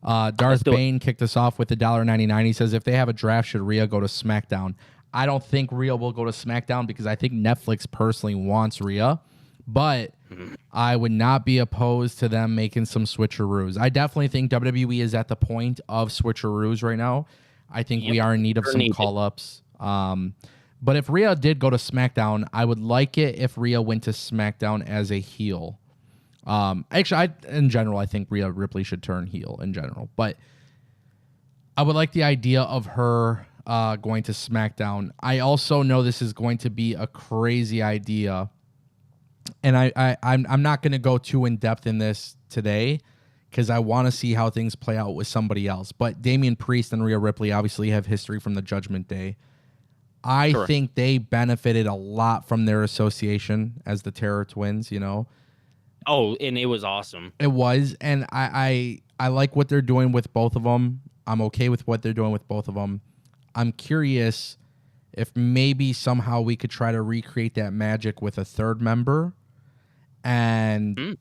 Darth Bane kicked us off with $1.99. He says, if they have a draft, should Rhea go to SmackDown? I don't think Rhea will go to SmackDown because I think Netflix personally wants Rhea, but I would not be opposed to them making some switcheroos. I definitely think WWE is at the point of switcheroos right now. I think we are in need of some call-ups. But if Rhea did go to SmackDown, I would like it if Rhea went to SmackDown as a heel. Actually, in general, I think Rhea Ripley should turn heel in general. But I would like the idea of her going to SmackDown. I also know this is going to be a crazy idea. And I'm not going to go too in-depth in this today because I want to see how things play out with somebody else. But Damian Priest and Rhea Ripley obviously have history from the Judgment Day. I think they benefited a lot from their association as the Terror Twins, Oh, and it was awesome. It was, and I like what they're doing with both of them. I'm okay with what they're doing with both of them. I'm curious if maybe somehow we could try to recreate that magic with a third member. And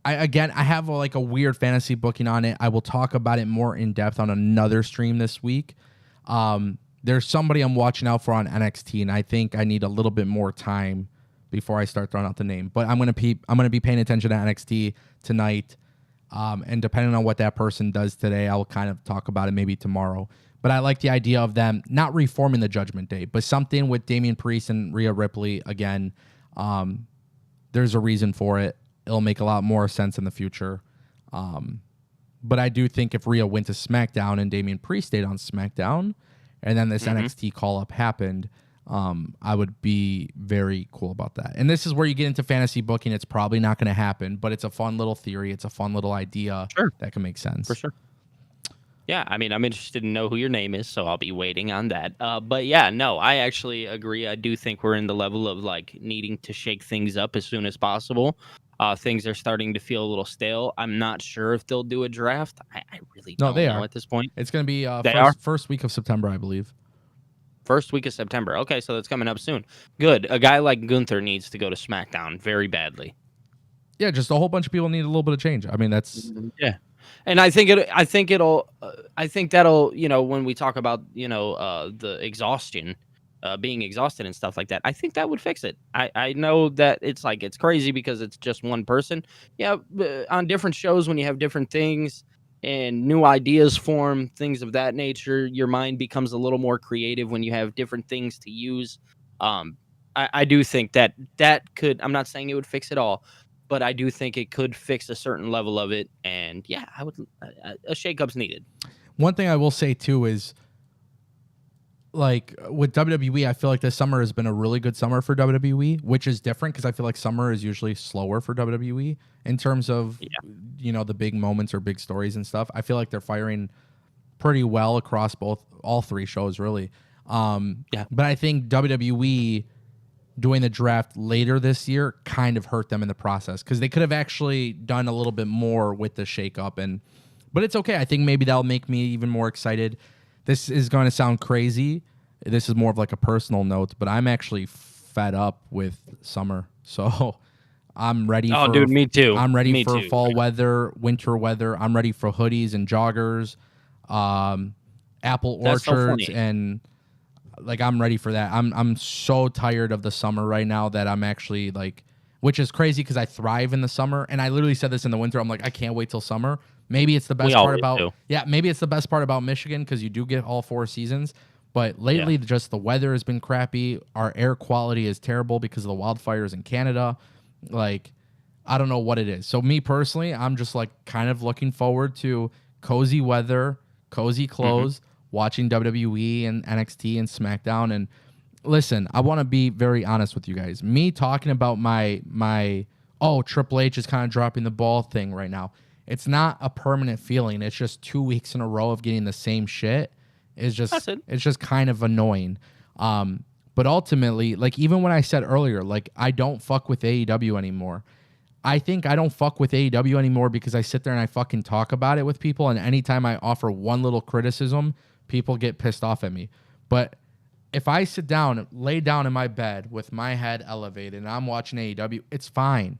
I have a weird fantasy booking on it. I will talk about it more in depth on another stream this week. There's somebody I'm watching out for on NXT, and I think I need a little bit more time before I start throwing out the name. But I'm gonna be paying attention to NXT tonight, and depending on what that person does today, I'll kind of talk about it maybe tomorrow. But I like the idea of them not reforming the Judgment Day, but something with Damian Priest and Rhea Ripley again. There's a reason for it. It'll make a lot more sense in the future. But I do think if Rhea went to SmackDown and Damian Priest stayed on SmackDown, and then this NXT call-up happened, I would be very cool about that. And this is where you get into fantasy booking. It's probably not going to happen, but it's a fun little theory. It's a fun little idea that can make sense. For sure. Yeah, I mean, I'm interested to know who your name is, so I'll be waiting on that. But yeah, no, I actually agree. I do think we're in the level of needing to shake things up as soon as possible. Things are starting to feel a little stale. I'm not sure if they'll do a draft. I really don't know at this point. It's going to be first week of September, I believe. First week of September. Okay, so that's coming up soon. Good. A guy like Gunther needs to go to SmackDown very badly. Yeah, just a whole bunch of people need a little bit of change. I mean, that's and I think that'll, when we talk about, the exhaustion, being exhausted and stuff like that, I think that would fix it. I know that it's crazy because it's just one person. Yeah, on different shows when you have different things and new ideas form, things of that nature, your mind becomes a little more creative when you have different things to use. I do think that could, I'm not saying it would fix it all, but I do think it could fix a certain level of it. And yeah, I would, a shakeup's needed. One thing I will say too is, with WWE, I feel like this summer has been a really good summer for WWE, which is different because I feel like summer is usually slower for WWE in terms of, the big moments or big stories and stuff. I feel like they're firing pretty well across all three shows, really. But I think WWE doing the draft later this year kind of hurt them in the process because they could have actually done a little bit more with the shakeup. But it's okay. I think maybe that'll make me even more excited. This is going to sound crazy. This is more of a personal note, but I'm actually fed up with summer. So I'm ready dude, me too. I'm ready for fall weather, winter weather. I'm ready for hoodies and joggers, apple orchards, and I'm ready for that. I'm so tired of the summer right now that I'm actually which is crazy because I thrive in the summer. And I literally said this in the winter. I'm I can't wait till summer. Maybe it's the best part about maybe it's the best part about Michigan because you do get all 4 seasons. But lately, just the weather has been crappy. Our air quality is terrible because of the wildfires in Canada. Like, I don't know what it is. So me personally, I'm just like kind of looking forward to cozy weather, cozy clothes, watching WWE and NXT and SmackDown. And listen, I want to be very honest with you guys. Me talking about my Triple H is kind of dropping the ball thing right now. It's not a permanent feeling. It's just 2 weeks in a row of getting the same shit. It's just kind of annoying. But ultimately, like even when I said earlier, like I don't fuck with AEW anymore. I think I don't fuck with AEW anymore because I sit there and I fucking talk about it with people, and anytime I offer one little criticism, people get pissed off at me. But if I sit down, lay down in my bed with my head elevated and I'm watching AEW, it's fine.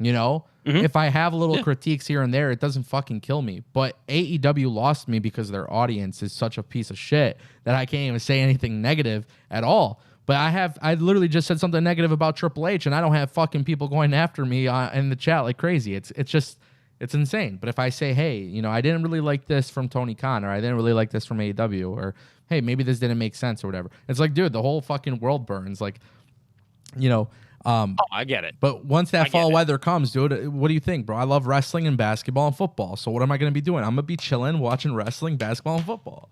You know? If I have little critiques here and there, it doesn't fucking kill me. But AEW lost me because their audience is such a piece of shit that I can't even say anything negative at all. But I literally just said something negative about Triple H, and I don't have fucking people going after me in the chat like crazy. It's insane. But if I say, hey, you know, I didn't really like this from Tony Khan, or I didn't really like this from AEW, or hey, maybe this didn't make sense or whatever. It's like, dude, the whole fucking world burns. Like, you know. I get it. But once that fall weather comes, dude, what do you think, bro? I love wrestling and basketball and football. So what am I going to be doing? I'm going to be chilling, watching wrestling, basketball, and football.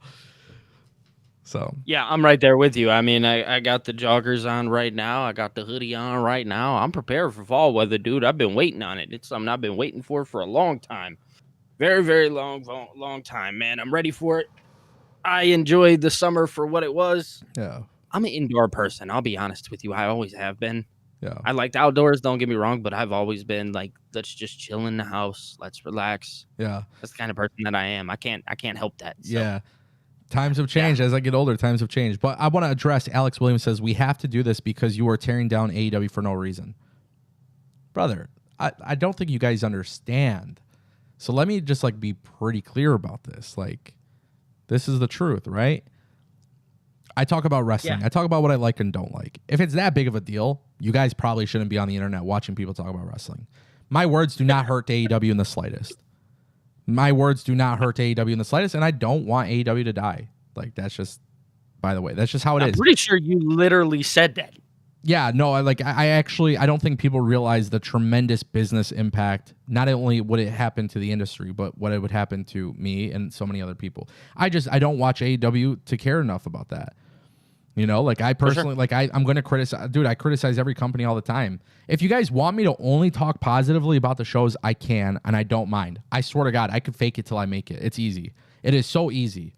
So yeah, I'm right there with you. I mean, I got the joggers on right now. I got the hoodie on right now. I'm prepared for fall weather, dude. I've been waiting on it. It's something I've been waiting for a long time. Very, very long time, man. I'm ready for it. I enjoyed the summer for what it was. Yeah. I'm an indoor person. I'll be honest with you. I always have been. Yeah. I liked outdoors, don't get me wrong, but I've always been like, let's just chill in the house. Let's relax. Yeah. That's the kind of person that I am. I can't help that. So. Yeah. Times have changed. As I get older, times have changed. But I want to address, Alex Williams says, we have to do this because you are tearing down AEW for no reason. Brother, I don't think you guys understand. So let me just like be pretty clear about this. Like, this is the truth, right? I talk about wrestling. I talk about what I like and don't like. If it's that big of a deal, you guys probably shouldn't be on the internet watching people talk about wrestling. My words do not hurt AEW in the slightest. My words do not hurt AEW in the slightest, and I don't want AEW to die. Like, that's just, by the way, that's just how it is. I'm pretty sure you literally said that. Yeah, no, I don't think people realize the tremendous business impact. Not only would it happen to the industry, but what it would happen to me and so many other people. I don't watch AEW to care enough about that. You know, like I personally, like I'm going to criticize, dude, I criticize every company all the time. If you guys want me to only talk positively about the shows, I can, and I don't mind. I swear to God, I could fake it till I make it. It's easy. It is so easy.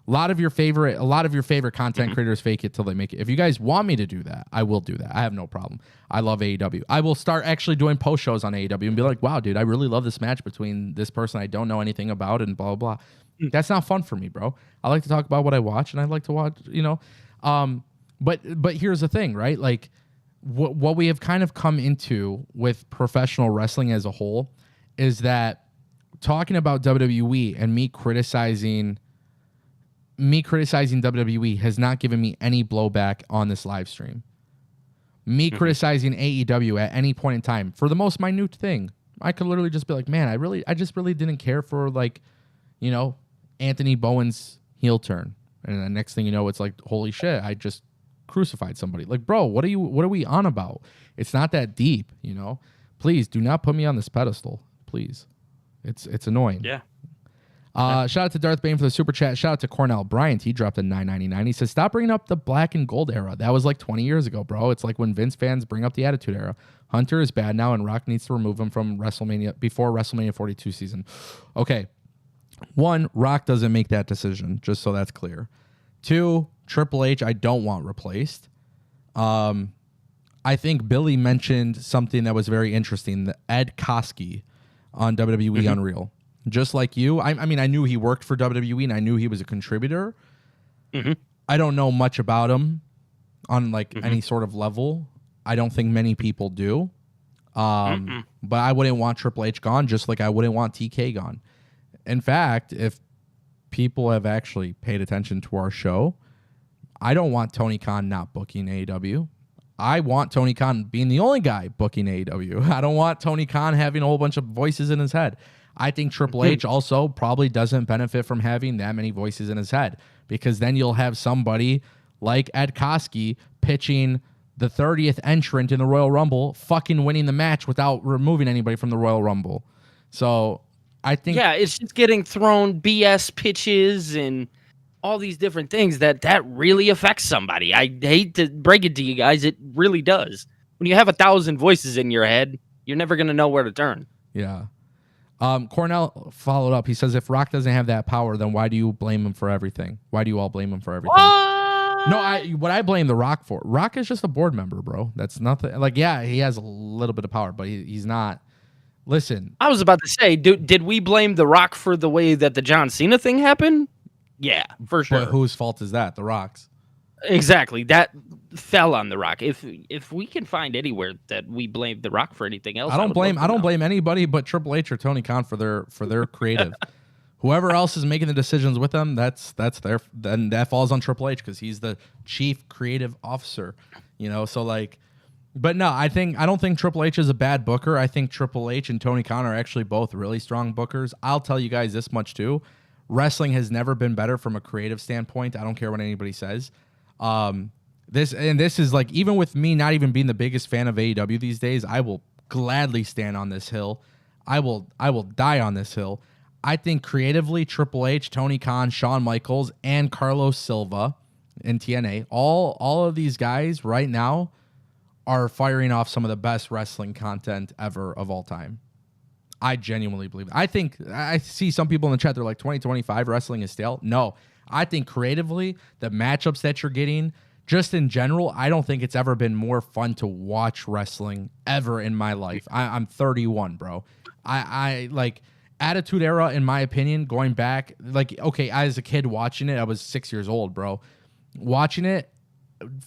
A lot of your favorite content creators fake it till they make it. If you guys want me to do that, I will do that. I have no problem. I love AEW. I will start actually doing post shows on AEW and be like, wow, dude, I really love this match between this person I don't know anything about and blah, blah, blah. That's not fun for me, bro. I like to talk about what I watch, and I like to watch, you know. But here's the thing, right? Like what we have kind of come into with professional wrestling as a whole is that talking about WWE and me criticizing WWE has not given me any blowback on this live stream. Me criticizing AEW at any point in time for the most minute thing, I could literally just be like, man, I just really didn't care for, like, you know, Anthony Bowen's heel turn. And the next thing you know, it's like, holy shit, I just crucified somebody. Like, bro, what are we on about? It's not that deep, you know? Please do not put me on this pedestal. Please. It's annoying. Yeah. Shout out to Darth Bane for the super chat. Shout out to Cornell Bryant. He dropped a $9.99. He says, stop bringing up the black and gold era. That was like 20 years ago, bro. It's like when Vince fans bring up the Attitude Era. Hunter is bad now, and Rock needs to remove him from WrestleMania before WrestleMania 42 season. Okay. 1, Rock doesn't make that decision, just so that's clear. 2, Triple H, I don't want replaced. I think Billy mentioned something that was very interesting, the Ed Koskey on WWE Unreal. Just like you, I mean, I knew he worked for WWE, and I knew he was a contributor. I don't know much about him on, like, any sort of level. I don't think many people do. But I wouldn't want Triple H gone, just like I wouldn't want TK gone. In fact, if people have actually paid attention to our show, I don't want Tony Khan not booking AEW. I want Tony Khan being the only guy booking AEW. I don't want Tony Khan having a whole bunch of voices in his head. I think Triple H also probably doesn't benefit from having that many voices in his head, because then you'll have somebody like Ed Koskey pitching the 30th entrant in the Royal Rumble, fucking winning the match without removing anybody from the Royal Rumble. So I think... Yeah, it's just getting thrown BS pitches and all these different things that really affects somebody. I hate to break it to you guys. It really does. When you have 1,000 voices in your head, you're never going to know where to turn. Yeah. Cornell followed up. He says, if Rock doesn't have that power, then why do you blame him for everything? Why do you all blame him for everything? No, what I blame The Rock for. Rock is just a board member, bro. That's nothing. Like, yeah, he has a little bit of power, but he's not. Listen. I was about to say, did we blame The Rock for the way that the John Cena thing happened? Yeah, for sure. But whose fault is that? The Rock's. Exactly. That fell on The Rock. If we can find anywhere that we blame The Rock for anything else, I don't blame anybody but Triple H or Tony Khan for their creative. Whoever else is making the decisions with them, that's then that falls on Triple H, because he's the chief creative officer. So like, but no, I don't think Triple H is a bad booker. I think Triple H and Tony Khan are actually both really strong bookers. I'll tell you guys this much too. Wrestling has never been better from a creative standpoint. I don't care what anybody says. This is like, even with me not even being the biggest fan of AEW these days, I will gladly stand on this hill. I will die on this hill. I think creatively, Triple H, Tony Khan, Shawn Michaels, and Carlos Silva in TNA, all of these guys right now are firing off some of the best wrestling content ever of all time. I genuinely believe it. I see some people in the chat, they're like, 2025 wrestling is stale. No, I think creatively, the matchups that you're getting, just in general, I don't think it's ever been more fun to watch wrestling ever in my life. I'm 31, bro. I like Attitude Era, in my opinion, going back, like, okay, as a kid watching it, I was 6 years old, bro. Watching it,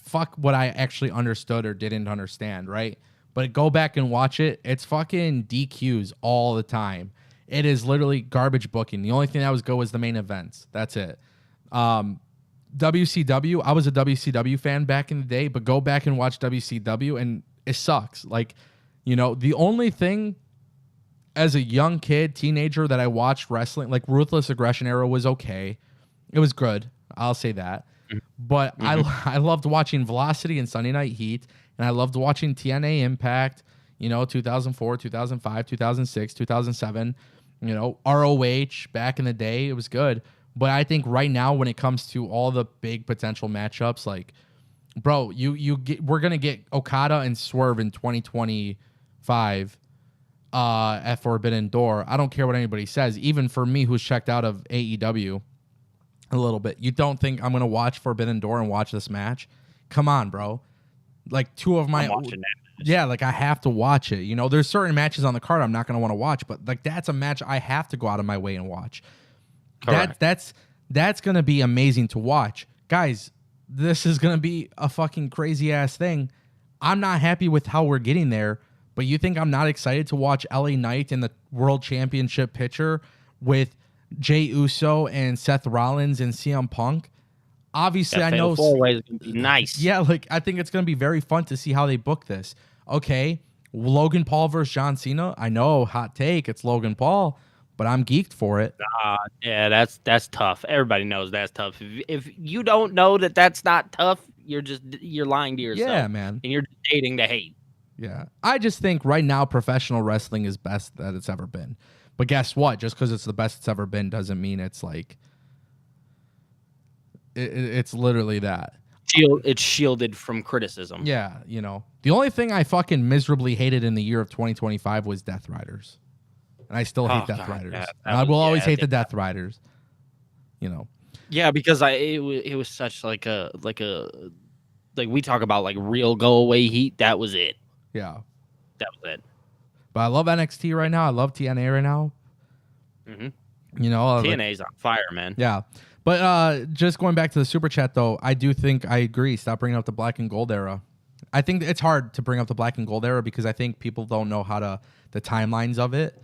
fuck what I actually understood or didn't understand, right? But go back and watch it, it's fucking DQs all the time. It is literally garbage booking. The only thing that was good was the main events. That's it. WCW, I was a WCW fan back in the day, but go back and watch WCW and it sucks. Like, the only thing as a young kid, teenager, that I watched wrestling, like Ruthless Aggression Era, was okay. It was good. I'll say that. But I loved watching Velocity and Sunday Night Heat, and I loved watching TNA Impact, 2004, 2005, 2006, 2007, ROH back in the day. It was good. But I think right now, when it comes to all the big potential matchups, like, bro, we're going to get Okada and Swerve in 2025 at Forbidden Door. I don't care what anybody says. Even for me, who's checked out of AEW a little bit, you don't think I'm going to watch Forbidden Door and watch this match? Come on, bro. Like, two of my... I'm watching that. Yeah, like, I have to watch it. There's certain matches on the card I'm not going to want to watch, but like, that's a match I have to go out of my way and watch. That's going to be amazing to watch. Guys, this is going to be a fucking crazy ass thing. I'm not happy with how we're getting there, but you think I'm not excited to watch LA Knight in the World Championship picture with Jey Uso and Seth Rollins and CM Punk? Obviously, I know. Four-way is going to be nice. Yeah, like, I think it's going to be very fun to see how they book this. Okay, Logan Paul versus John Cena. I know, hot take, it's Logan Paul, but I'm geeked for it. Yeah, that's tough. Everybody knows that's tough. If you don't know that that's not tough, you're lying to yourself. Yeah, man. And you're dating the hate. Yeah, I just think right now professional wrestling is best that it's ever been. But guess what? Just because it's the best it's ever been doesn't mean it's like it's literally that. It's shielded from criticism. Yeah, the only thing I fucking miserably hated in the year of 2025 was Death Riders, and I still hate Death Riders. And I will always hate the Death Riders. Yeah, because it was such like we talk about like real go away heat. That was it. Yeah, that was it. But I love NXT right now. I love TNA right now. TNA's on fire, man. Yeah. But just going back to the super chat, though, I do think I agree. Stop bringing up the black and gold era. I think it's hard to bring up the black and gold era because I think people don't know the timelines of it.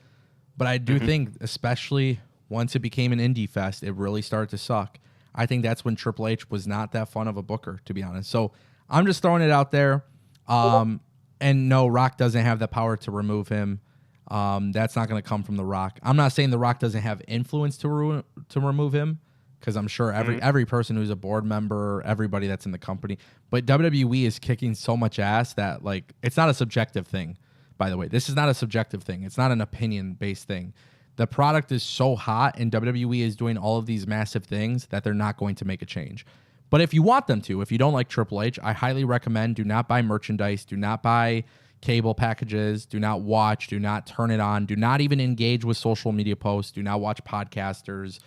But I do think, especially once it became an indie fest, it really started to suck. I think that's when Triple H was not that fun of a booker, to be honest. So I'm just throwing it out there. And no, Rock doesn't have the power to remove him. That's not going to come from The Rock. I'm not saying The Rock doesn't have influence to remove him, because I'm sure every person who's a board member, everybody that's in the company. But WWE is kicking so much ass that, like, it's not a subjective thing, by the way. This is not a subjective thing. It's not an opinion-based thing. The product is so hot, and WWE is doing all of these massive things that they're not going to make a change. But if you want them to, if you don't like Triple H, I highly recommend do not buy merchandise, do not buy cable packages, do not watch, do not turn it on, do not even engage with social media posts, do not watch podcasters,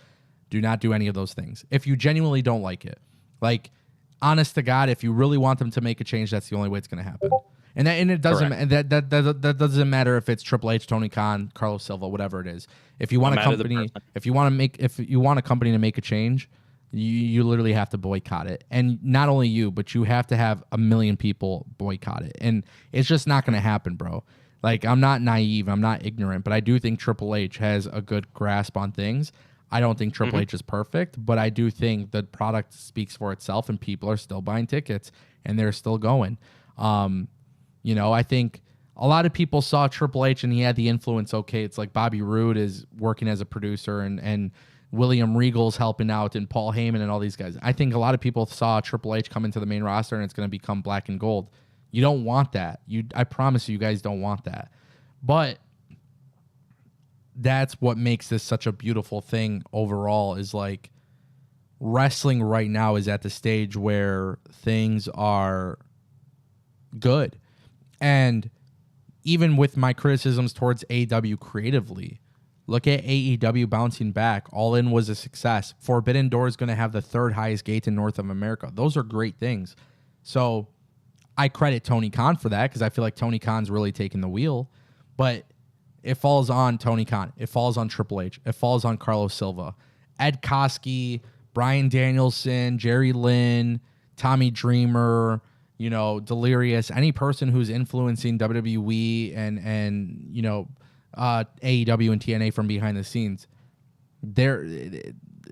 do not do any of those things. If you genuinely don't like it, like, honest to God, if you really want them to make a change, that's the only way it's going to happen. And it doesn't, and that doesn't matter if it's Triple H, Tony Khan, Carlos Silva, whatever it is. If you want a company, if you want a company to make a change, you literally have to boycott it. And not only you, but you have to have 1 million people boycott it. And it's just not going to happen, bro. Like, I'm not naive, I'm not ignorant, but I do think Triple H has a good grasp on things. I don't think Triple H is perfect, but I do think the product speaks for itself, and people are still buying tickets and they're still going. I think a lot of people saw Triple H and he had the influence. Okay, it's like Bobby Roode is working as a producer, and William Regal's helping out, and Paul Heyman and all these guys. I think a lot of people saw Triple H come into the main roster and it's going to become black and gold. You don't want that. I promise you guys don't want that. But that's what makes this such a beautiful thing overall, is like wrestling right now is at the stage where things are good. And even with my criticisms towards AEW creatively, look at AEW bouncing back. All In was a success. Forbidden Door is going to have the 3rd highest gate in North of America. Those are great things. So I credit Tony Khan for that, because I feel like Tony Khan's really taking the wheel. But it falls on Tony Khan. It falls on Triple H. It falls on Carlos Silva. Ed Koskey, Bryan Danielson, Jerry Lynn, Tommy Dreamer, Delirious, any person who's influencing WWE and AEW and TNA from behind the scenes,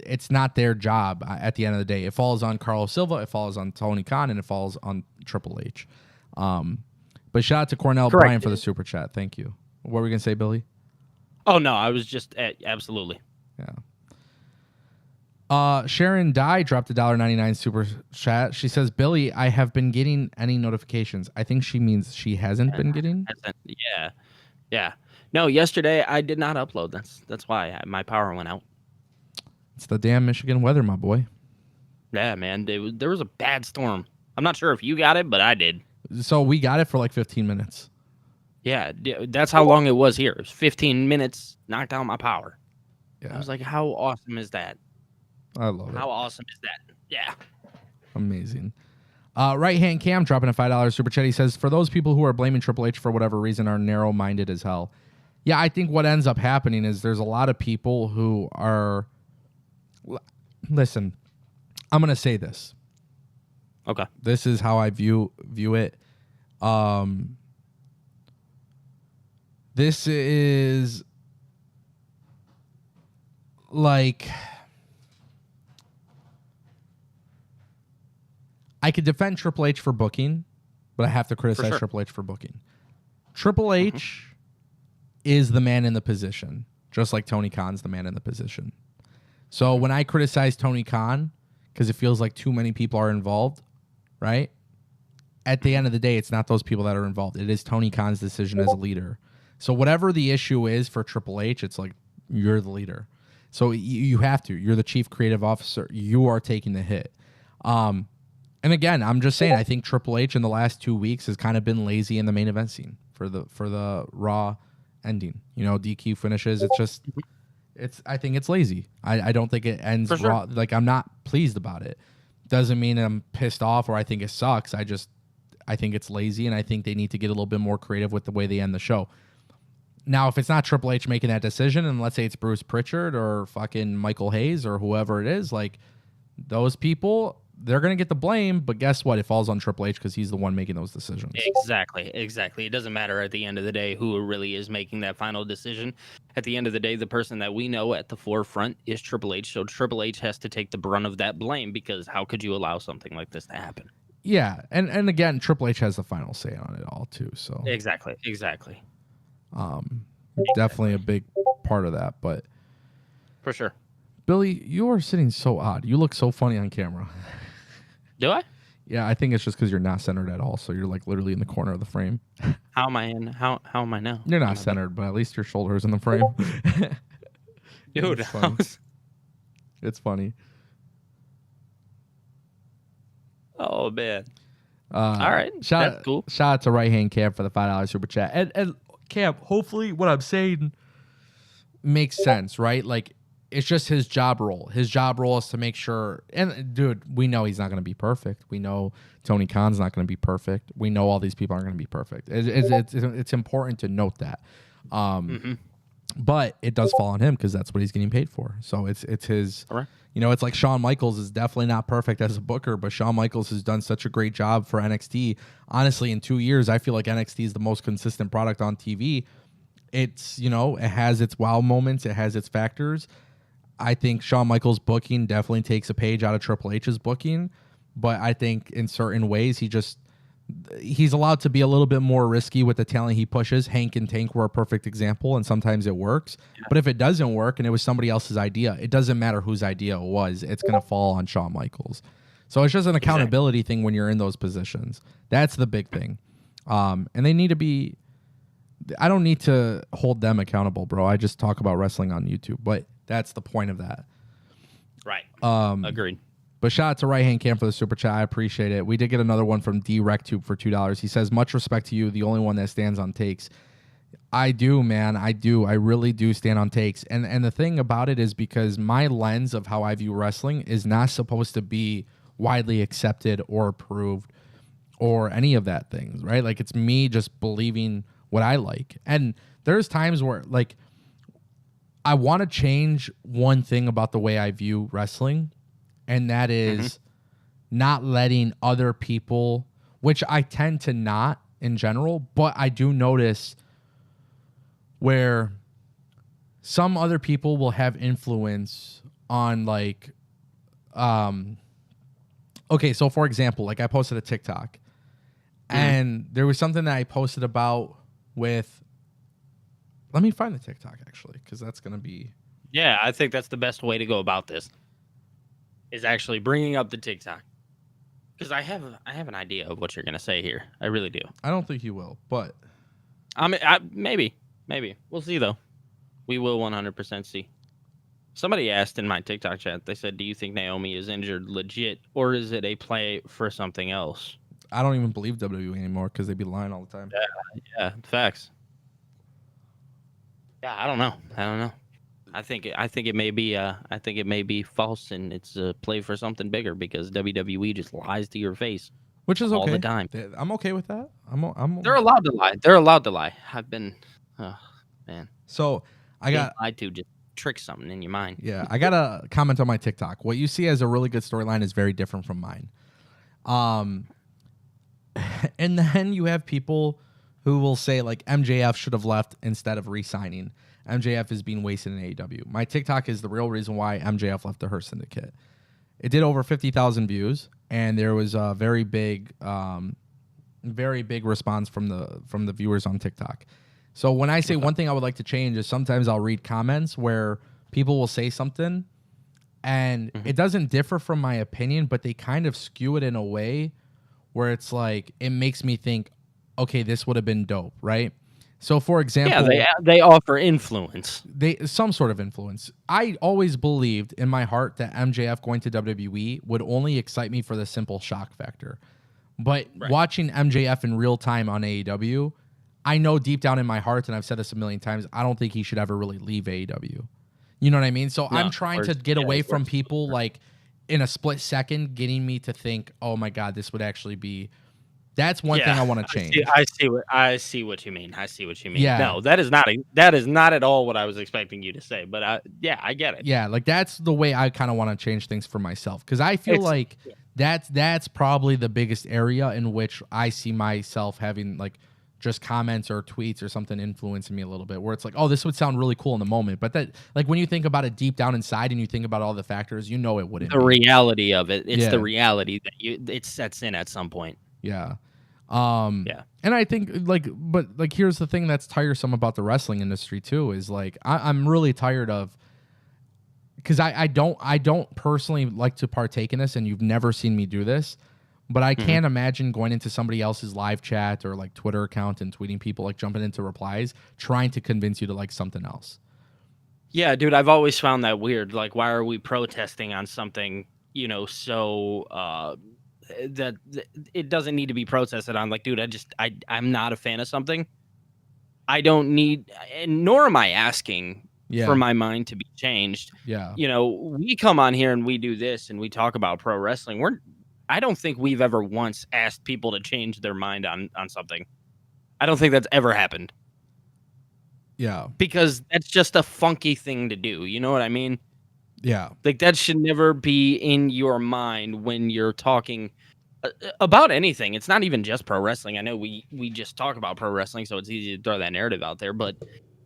it's not their job at the end of the day. It falls on Carlos Silva, it falls on Tony Khan, and it falls on Triple H. But shout out to Cornell Bryan for the super chat. Thank you. What were we going to say, Billy? Oh, no, I was just absolutely. Yeah. Sharon Dye dropped a $1.99 super chat. She says, Billy, I have been getting any notifications. I think she means she hasn't been getting. Yeah. No, yesterday I did not upload. That's why my power went out. It's the damn Michigan weather, my boy. Yeah, man. There was a bad storm. I'm not sure if you got it, but I did. So we got it for like 15 minutes. Yeah, that's how long it was here. It was 15 minutes, knocked out my power. Yeah. I was like, how awesome is that? I love it. How awesome is that? Yeah. Amazing. Right hand Cam dropping a $5 super chat. He says, for those people who are blaming Triple H for whatever reason are narrow-minded as hell. Yeah, I think what ends up happening is there's a lot of people who are... Listen, I'm going to say this. Okay. This is how I view it. This is like... I could defend Triple H for booking, but I have to criticize Triple H for booking. Triple H is the man in the position, just like Tony Khan's the man in the position. So when I criticize Tony Khan, because it feels like too many people are involved, right? At the end of the day, it's not those people that are involved. It is Tony Khan's decision as a leader. So whatever the issue is for Triple H, it's like, you're the leader. So you have to. You're the chief creative officer. You are taking the hit. And again, I'm just saying, I think Triple H in the last 2 weeks has kind of been lazy in the main event scene for the Raw ending. DQ finishes. I think it's lazy. I don't think it ends Raw. Like, I'm not pleased about it. Doesn't mean I'm pissed off or I think it sucks. I think it's lazy, and I think they need to get a little bit more creative with the way they end the show. Now, if it's not Triple H making that decision, and let's say it's Bruce Pritchard or fucking Michael Hayes or whoever it is, like, those people, they're going to get the blame, but guess what? It falls on Triple H because he's the one making those decisions. Exactly. It doesn't matter at the end of the day who really is making that final decision. At the end of the day, the person that we know at the forefront is Triple H, so Triple H has to take the brunt of that blame, because how could you allow something like this to happen? Yeah, and again, Triple H has the final say on it all too. So Exactly. definitely a big part of that. But For sure. Billy, you are sitting so odd. You look so funny on camera. Do I? Yeah, I think it's just because you're not centered at all. So you're like literally in the corner of the frame. How am I in? How am I now? You're not centered, but at least your shoulder is in the frame. Dude, it's funny. It's funny. Oh man. All right. That's cool. Shout out to Right Hand Cam for the $5 super chat. And Cam, hopefully what I'm saying makes sense, right? Like, it's just his job role. His job role is to make sure. And dude, we know he's not going to be perfect. We know Tony Khan's not going to be perfect. We know all these people aren't going to be perfect. It's important to note that. But it does fall on him because that's what he's getting paid for. So it's his. All right. You know, it's like Shawn Michaels is definitely not perfect as a booker, but Shawn Michaels has done such a great job for NXT. Honestly, in 2 years, I feel like NXT is the most consistent product on TV. It's, you know, it has its wow moments. It has its factors. I think Shawn Michaels' booking definitely takes a page out of Triple H's booking, but I think in certain ways he's allowed to be a little bit more risky with the talent he pushes. Hank and Tank were a perfect example, and sometimes it works. Yeah. But if it doesn't work and it was somebody else's idea, it doesn't matter whose idea it was. It's going to fall on Shawn Michaels. So it's just an accountability thing when you're in those positions. That's the big thing. And they need to be... I don't need to hold them accountable, bro. I just talk about wrestling on YouTube, but that's the point of that. Right. Agreed. But shout out to Right Hand Cam for the super chat. I appreciate it. We did get another one from DRecTube for $2. He says, much respect to you, the only one that stands on takes. I do, man. I do. I really do stand on takes. And the thing about it is because my lens of how I view wrestling is not supposed to be widely accepted or approved or any of that things, right? Like, it's me just believing what I like. And there's times where, like, I want to change one thing about the way I view wrestling, and that is not letting other people, which I tend to not in general, but I do notice where some other people will have influence on, like, okay, so for example, like I posted a TikTok, and there was something that I posted about with, let me find the TikTok actually, because that's going to be. Yeah, I think that's the best way to go about this. Is actually bringing up the TikTok, because I have an idea of what you're gonna say here. I really do. I don't think you will, but I mean, maybe we'll see though. We will 100% see. Somebody asked in my TikTok chat. They said, "Do you think Naomi is injured legit, or is it a play for something else?" I don't even believe WWE anymore because they be lying all the time. Yeah, facts. Yeah, I don't know. I think it may be false, and it's a play for something bigger because WWE just lies to your face, which is all the time. I'm okay with that. They're allowed to lie. They're allowed to lie. I've been, man. So I got lied to, just trick something in your mind. Yeah, I got a comment on my TikTok. What you see as a really good storyline is very different from mine. And then you have people who will say like MJF should have left instead of re-signing. MJF is being wasted in AEW. My TikTok is the real reason why MJF left the Hurt Syndicate. It did over 50,000 views, and there was a very big response from the viewers on TikTok. So when I say one thing I would like to change is sometimes I'll read comments where people will say something, and it doesn't differ from my opinion, but they kind of skew it in a way where it's like it makes me think, okay, this would have been dope, right? So, for example... Yeah, they offer influence. Some sort of influence. I always believed in my heart that MJF going to WWE would only excite me for the simple shock factor. But watching MJF in real time on AEW, I know deep down in my heart, and I've said this a million times, I don't think he should ever really leave AEW. You know what I mean? So I'm trying to get away from people like in a split second getting me to think, oh my God, this would actually be... That's one thing I want to change. I see what you mean. Yeah. No, that is not at all what I was expecting you to say. But I get it. Yeah, like that's the way I kind of want to change things for myself, because I feel that's probably the biggest area in which I see myself having like just comments or tweets or something influencing me a little bit, where it's like, oh, this would sound really cool in the moment, but that, like, when you think about it deep down inside and you think about all the factors, you know, it wouldn't The be. reality of it. It's Yeah. the reality that it sets in at some point. Yeah. Yeah. And I think but here's the thing that's tiresome about the wrestling industry too, is like, I'm really tired of, because I don't personally like to partake in this, and you've never seen me do this, but I can't imagine going into somebody else's live chat or like Twitter account and tweeting people, like jumping into replies, trying to convince you to like something else. Yeah, dude, I've always found that weird. Like, why are we protesting on something, so that it doesn't need to be protested on? Like, dude, I'm not a fan of something. I don't need, and nor am I asking for my mind to be changed. Yeah. We come on here and we do this and we talk about pro wrestling. I don't think we've ever once asked people to change their mind on something. I don't think that's ever happened. Yeah. Because that's just a funky thing to do. You know what I mean? Yeah. Like, that should never be in your mind when you're talking about anything. It's not even just pro wrestling. I know we just talk about pro wrestling, so it's easy to throw that narrative out there. But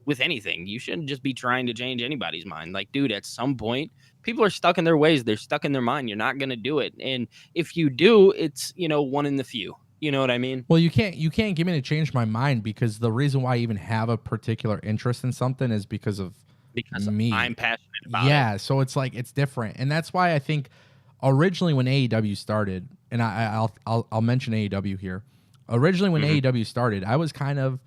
with anything, you shouldn't just be trying to change anybody's mind. Like, dude, at some point, people are stuck in their ways. They're stuck in their mind. You're not going to do it. And if you do, it's, one in the few. You know what I mean? Well, you can't get me to change my mind, because the reason why I even have a particular interest in something is because of me. I'm passionate about it. Yeah, so it's like, it's different. And that's why I think originally when AEW started, and I'll mention AEW here. Originally when AEW started, I was kind of,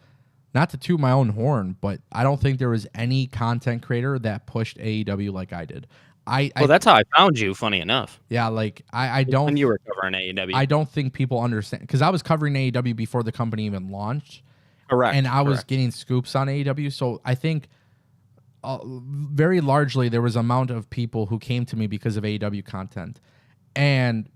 not to toot my own horn, but I don't think there was any content creator that pushed AEW like I did. That's how I found you, funny enough. Yeah, like I don't. When you were covering AEW. I don't think people understand, because I was covering AEW before the company even launched. Correct. And I was getting scoops on AEW. So I think very largely there was an amount of people who came to me because of AEW content. And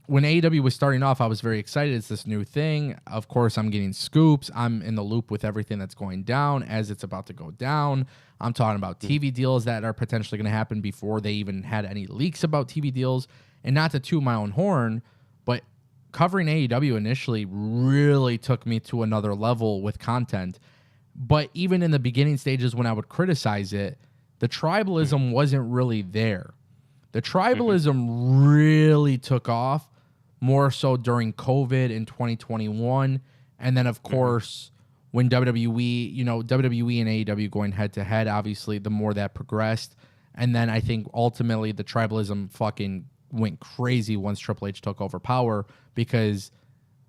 when AEW was starting off, I was very excited. It's this new thing. Of course, I'm getting scoops. I'm in the loop with everything that's going down as it's about to go down. I'm talking about TV deals that are potentially going to happen before they even had any leaks about TV deals. And not to toot my own horn, but covering AEW initially really took me to another level with content. But even in the beginning stages when I would criticize it, the tribalism wasn't really there. The tribalism really took off more so during COVID in 2021. And then, of course, when WWE and AEW going head to head, obviously, the more that progressed. And then I think ultimately the tribalism fucking went crazy once Triple H took over power, because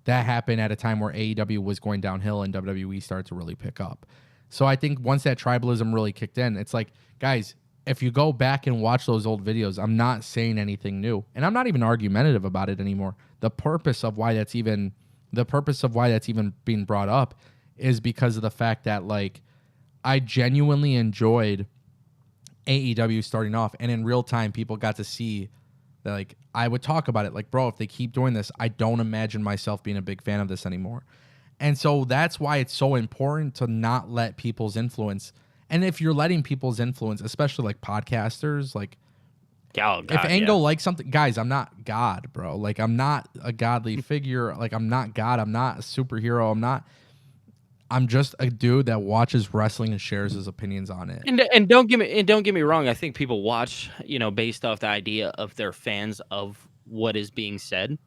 that happened at a time where AEW was going downhill and WWE started to really pick up. So I think once that tribalism really kicked in, it's like, guys, if you go back and watch those old videos, I'm not saying anything new, and I'm not even argumentative about it anymore. The purpose of why that's even being brought up is because of the fact that, like, I genuinely enjoyed AEW starting off, and in real time, people got to see that, like, I would talk about it, like, bro, if they keep doing this, I don't imagine myself being a big fan of this anymore. And so that's why it's so important to not let people's influence. And if you're letting people's influence, especially like podcasters, like, if Ango likes something, guys, I'm not God, bro. Like, I'm not a godly figure. Like, I'm not God. I'm not a superhero. I'm just a dude that watches wrestling and shares his opinions on it. And don't get me wrong. I think people watch, based off the idea of their fans of what is being said.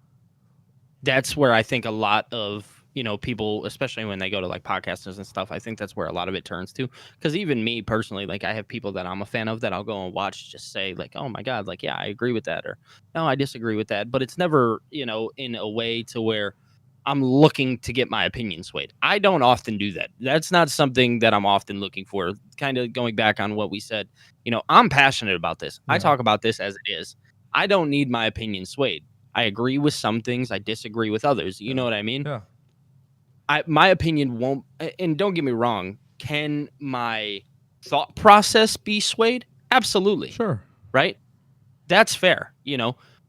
That's where I think a lot of, people, especially when they go to like podcasters and stuff, I think that's where a lot of it turns to. Because even me personally, like, I have people that I'm a fan of that I'll go and watch, just say like, oh my God, like, yeah, I agree with that, or no, I disagree with that. But it's never, in a way to where I'm looking to get my opinion swayed. I don't often do that. That's not something that I'm often looking for. Kind of going back on what we said, I'm passionate about this. Yeah. I talk about this as it is. I don't need my opinion swayed. I agree with some things. I disagree with others. You know what I mean? Yeah. My opinion won't, and don't get me wrong, can my thought process be swayed? Absolutely. Sure. Right? That's fair,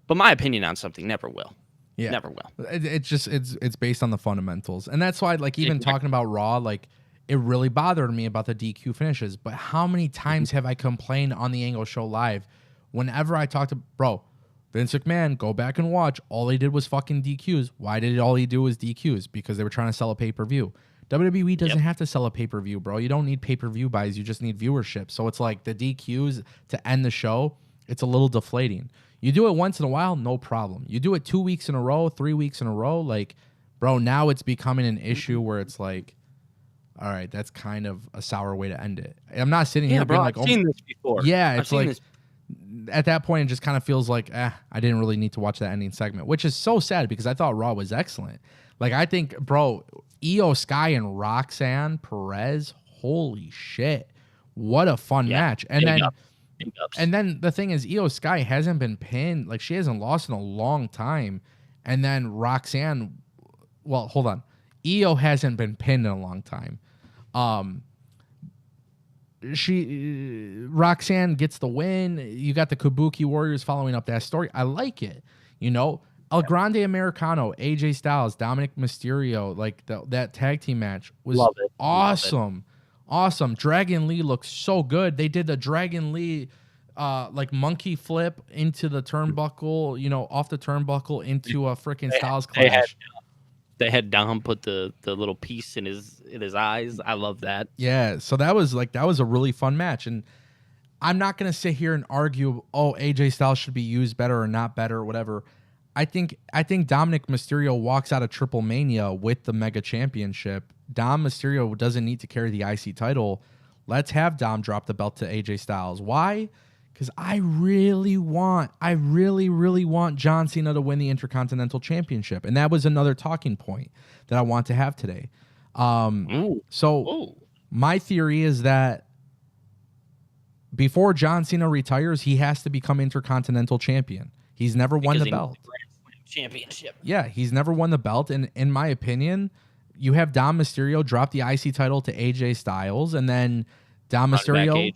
but my opinion on something never will. Yeah. Never will. It's based on the fundamentals. And that's why, like, even talking about Raw, like, it really bothered me about the DQ finishes. But how many times have I complained on the Ango Show Live whenever I talk to, bro, Vince McMahon, go back and watch. All he did was fucking DQs. Why did all he do was DQs? Because they were trying to sell a pay-per-view. WWE doesn't have to sell a pay-per-view, bro. You don't need pay-per-view buys. You just need viewership. So it's like the DQs to end the show, it's a little deflating. You do it once in a while, no problem. You do it 2 weeks in a row, 3 weeks in a row, like, bro, now it's becoming an issue where it's like, all right, that's kind of a sour way to end it. I'm not sitting here being like, I've seen this before. Yeah, it's like, at that point, it just kind of feels like, I didn't really need to watch that ending segment, which is so sad because I thought Raw was excellent. Like, I think, bro, Io Sky and Roxanne Perez, holy shit, what a fun match. And then the thing is, Io Sky hasn't been pinned. Like, she hasn't lost in a long time. And then Roxanne, well, hold on. Io hasn't been pinned in a long time. Roxanne gets the win. You got the Kabuki Warriors following up that story. I like it. You know, El Grande Americano, AJ Styles, Dominic Mysterio, like that tag team match was awesome. Awesome. Dragon Lee looks so good. They did the Dragon Lee like monkey flip into the turnbuckle, you know, off the turnbuckle into a freaking Styles clash. They had Dom put the little piece in his eyes. I love that. Yeah, so that was a really fun match. And I'm not gonna sit here and argue, oh, AJ Styles should be used better or not better or whatever. I think Dominic Mysterio walks out of Triple Mania with the Mega Championship. Dom Mysterio doesn't need to carry the IC title. Let's have Dom drop the belt to AJ Styles. Why? Because I really want John Cena to win the Intercontinental Championship. And that was another talking point that I want to have today. My theory is that before John Cena retires, he has to become Intercontinental Champion. He's never won the belt. Championship. Yeah, he's never won the belt. And in my opinion, you have Dom Mysterio drop the IC title to AJ Styles, and then Dom Mysterio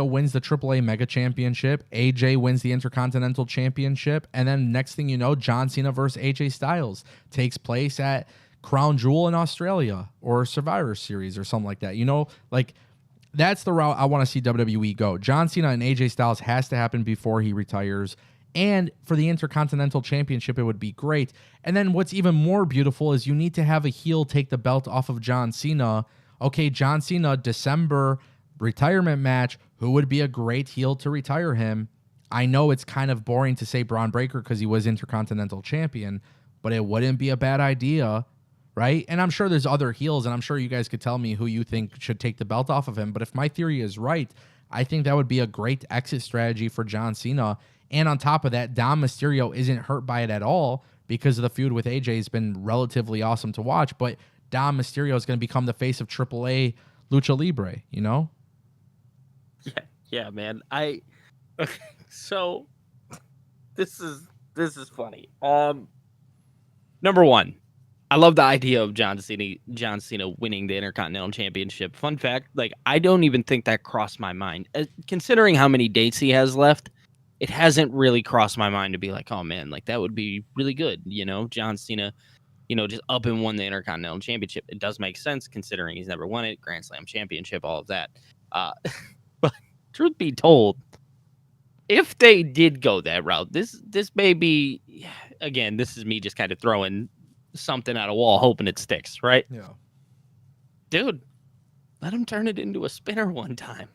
wins the AAA Mega Championship. AJ wins the Intercontinental Championship. And then next thing you know, John Cena versus AJ Styles takes place at Crown Jewel in Australia or Survivor Series or something like that. You know, like that's the route I want to see WWE go. John Cena and AJ Styles has to happen before he retires. And for the Intercontinental Championship, it would be great. And then what's even more beautiful is you need to have a heel take the belt off of John Cena. Okay, John Cena, December retirement match. Who would be a great heel to retire him? I know it's kind of boring to say Braun Breaker because he was Intercontinental Champion, but it wouldn't be a bad idea, right? And I'm sure there's other heels, and I'm sure you guys could tell me who you think should take the belt off of him. But if my theory is right, I think that would be a great exit strategy for John Cena. And on top of that, Dom Mysterio isn't hurt by it at all because of the feud with AJ has been relatively awesome to watch. But Dom Mysterio is going to become the face of AAA Lucha Libre, you know? Yeah, man. So this is funny. Number one, I love the idea of John Cena winning the Intercontinental Championship. Fun fact, like I don't even think that crossed my mind. Considering how many dates he has left, it hasn't really crossed my mind to be like, oh man, like that would be really good. You know, John Cena, you know, just up and won the Intercontinental Championship. It does make sense considering he's never won it, Grand Slam Championship, all of that. But truth be told, if they did go that route, this may be, again, this is me just kind of throwing something at a wall, hoping it sticks, right? Yeah. Dude, let him turn it into a spinner one time.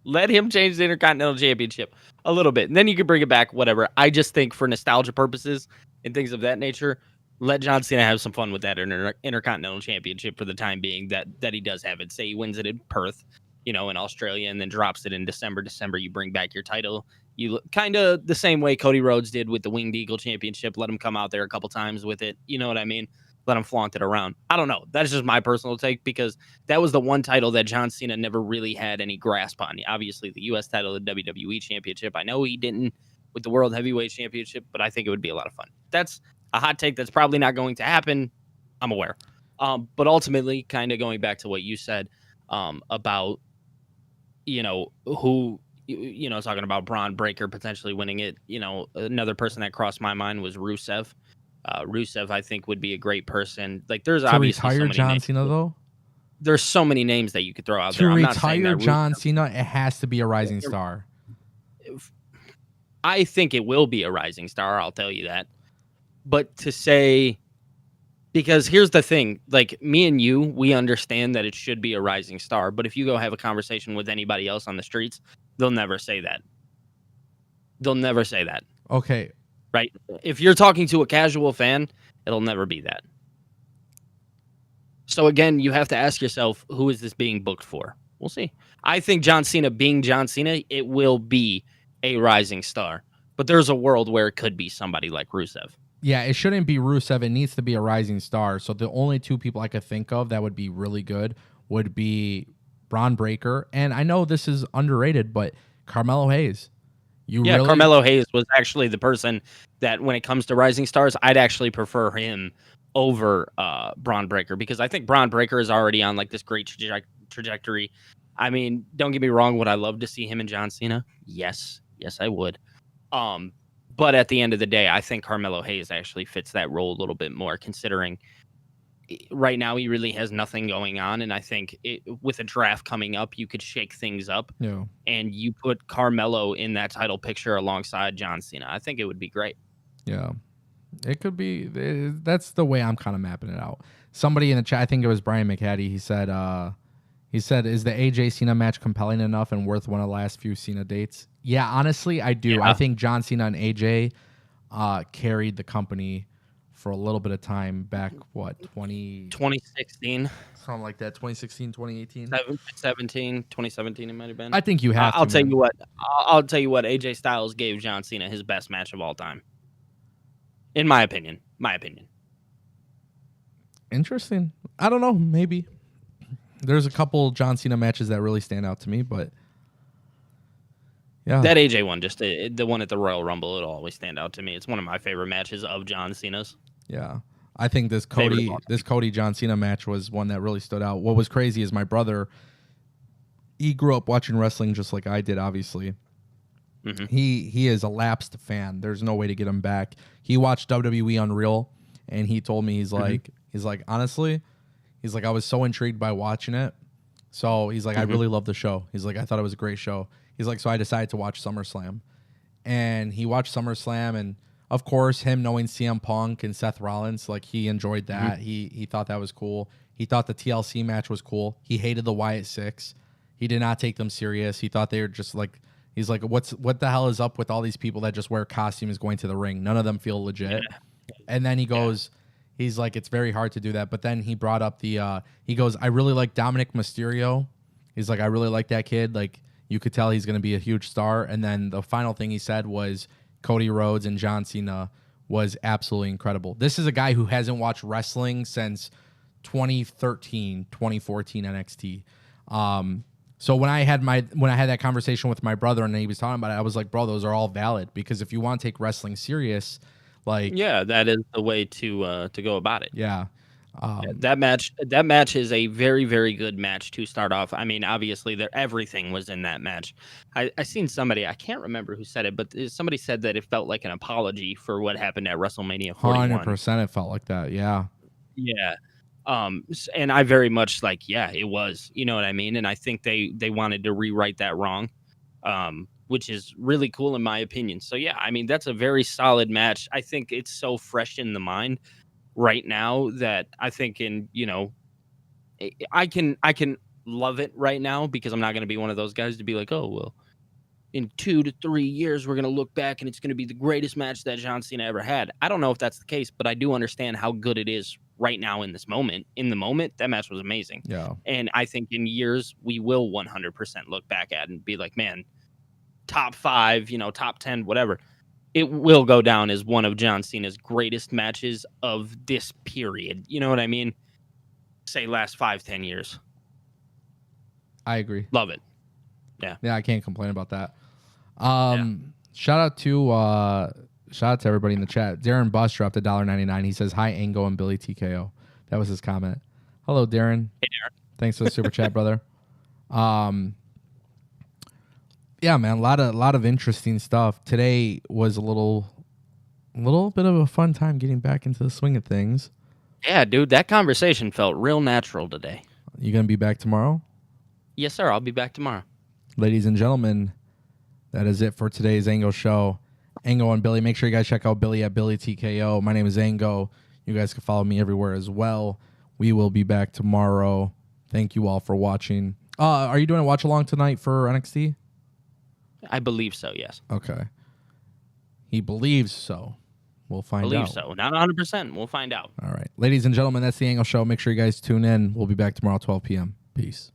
Let him change the Intercontinental Championship a little bit, and then you can bring it back, whatever. I just think for nostalgia purposes and things of that nature, let John Cena have some fun with that Intercontinental Championship for the time being that he does have it. Say he wins it in Perth, you know, in Australia, and then drops it in December. December, you bring back your title. You kind of the same way Cody Rhodes did with the Winged Eagle Championship. Let him come out there a couple times with it. You know what I mean? Let him flaunt it around. I don't know. That's just my personal take because that was the one title that John Cena never really had any grasp on. Obviously, the U.S. title, the WWE Championship. I know he didn't with the World Heavyweight Championship, but I think it would be a lot of fun. That's a hot take that's probably not going to happen. I'm aware. But ultimately, kind of going back to what you said about, you know, who, you know, talking about Braun Breaker potentially winning it. You know, another person that crossed my mind was Rusev. Rusev, I think, would be a great person. Like, there's obviously retire so many John names. Cena though. There's so many names that you could throw out To there. I'm not saying retire that John Cena, it has to be a rising star. I think it will be a rising star. I'll tell you that. But to say Because here's the thing, like me and you, we understand that it should be a rising star, but if you go have a conversation with anybody else on the streets, they'll never say that. They'll never say that. Okay. Right? If you're talking to a casual fan, it'll never be that. So again, you have to ask yourself, who is this being booked for? We'll see. I think John Cena being John Cena, it will be a rising star. But there's a world where it could be somebody like Rusev. Yeah, it shouldn't be Rusev. It needs to be a rising star. So the only two people I could think of that would be really good would be Braun Breaker. And I know this is underrated, but Carmelo Hayes. Carmelo Hayes was actually the person that when it comes to rising stars, I'd actually prefer him over Braun Breaker, because I think Braun Breaker is already on like this great trajectory. I mean, don't get me wrong. Would I love to see him and John Cena? Yes, I would. But at the end of the day, I think Carmelo Hayes actually fits that role a little bit more, considering right now he really has nothing going on. And I think with a draft coming up, you could shake things up and you put Carmelo in that title picture alongside John Cena. I think it would be great. Yeah, it could be. That's the way I'm kind of mapping it out. Somebody in the chat, I think it was Brian McHattie, he said, is the AJ Cena match compelling enough and worth one of the last few Cena dates? Yeah, honestly, I do. Yeah. I think John Cena and AJ carried the company for a little bit of time back, 2016? Something like that, 2016, 2018? 2017, it might have been. I think you have to. I'll tell you what, AJ Styles gave John Cena his best match of all time. In my opinion. Interesting. I don't know, maybe. There's a couple John Cena matches that really stand out to me, but yeah. That AJ one, just the one at the Royal Rumble, it'll always stand out to me. It's one of my favorite matches of John Cena's. Yeah. I think this Cody John Cena match was one that really stood out. What was crazy is my brother, he grew up watching wrestling just like I did, obviously. Mm-hmm. He is a lapsed fan. There's no way to get him back. He watched WWE Unreal, and he told me, he's like, honestly, he's like, I was so intrigued by watching it. So he's like, I really love the show. He's like, I thought it was a great show. He's like, so I decided to watch SummerSlam. And he watched SummerSlam, and of course, him knowing CM Punk and Seth Rollins, like, he enjoyed that. He thought that was cool. He thought the TLC match was cool. He hated the Wyatt Six. He did not take them serious. He thought they were just like, he's like, what the hell is up with all these people that just wear costumes going to the ring? None of them feel legit. Yeah. And then he goes, he's like, it's very hard to do that. But then he brought up he goes, I really like Dominic Mysterio. He's like, I really like that kid. Like, you could tell he's going to be a huge star. And then the final thing he said was Cody Rhodes and John Cena was absolutely incredible. This is a guy who hasn't watched wrestling since 2013, 2014 NXT. So when I had that conversation with my brother and he was talking about it, I was like, bro, those are all valid, because if you want to take wrestling serious, like, yeah, that is the way to go about it. Yeah. That match is a very, very good match to start off. I mean, obviously, everything was in that match. I seen somebody, I can't remember who said it, but somebody said that it felt like an apology for what happened at WrestleMania 41. 100% it felt like that, yeah. Yeah. And I very much it was, you know what I mean? And I think they wanted to rewrite that wrong, which is really cool in my opinion. So yeah, I mean, that's a very solid match. I think it's so fresh in the mind right now that I think I can love it right now, because I'm not going to be one of those guys to be like, oh, well, in 2 to 3 years, we're going to look back and it's going to be the greatest match that John Cena ever had. I don't know if that's the case, but I do understand how good it is right now in this moment. In the moment, that match was amazing. Yeah. And I think in years, we will 100% look back at it and be like, man, top 5, top 10, whatever. It will go down as one of John Cena's greatest matches of this period. You know what I mean? Say last 5-10 years. I agree. Love it. Yeah. Yeah, I can't complain about that. Shout out to everybody in the chat. Darren Buss dropped $1.99. He says, hi, Ango and Billy TKO. That was his comment. Hello, Darren. Hey, Darren. Thanks for the super chat, brother. Yeah, man, a lot of interesting stuff. Today was a little bit of a fun time getting back into the swing of things. Yeah, dude, that conversation felt real natural today. You gonna be back tomorrow? Yes, sir. I'll be back tomorrow. Ladies and gentlemen, that is it for today's Ango show. Ango and Billy. Make sure you guys check out Billy at Billy TKO. My name is Ango. You guys can follow me everywhere as well. We will be back tomorrow. Thank you all for watching. Are you doing a watch along tonight for NXT? I believe so, yes. Okay. He believes so. We'll find out. Believe so. Not 100%. We'll find out. All right. Ladies and gentlemen, that's the Angle Show. Make sure you guys tune in. We'll be back tomorrow, 12 p.m. Peace.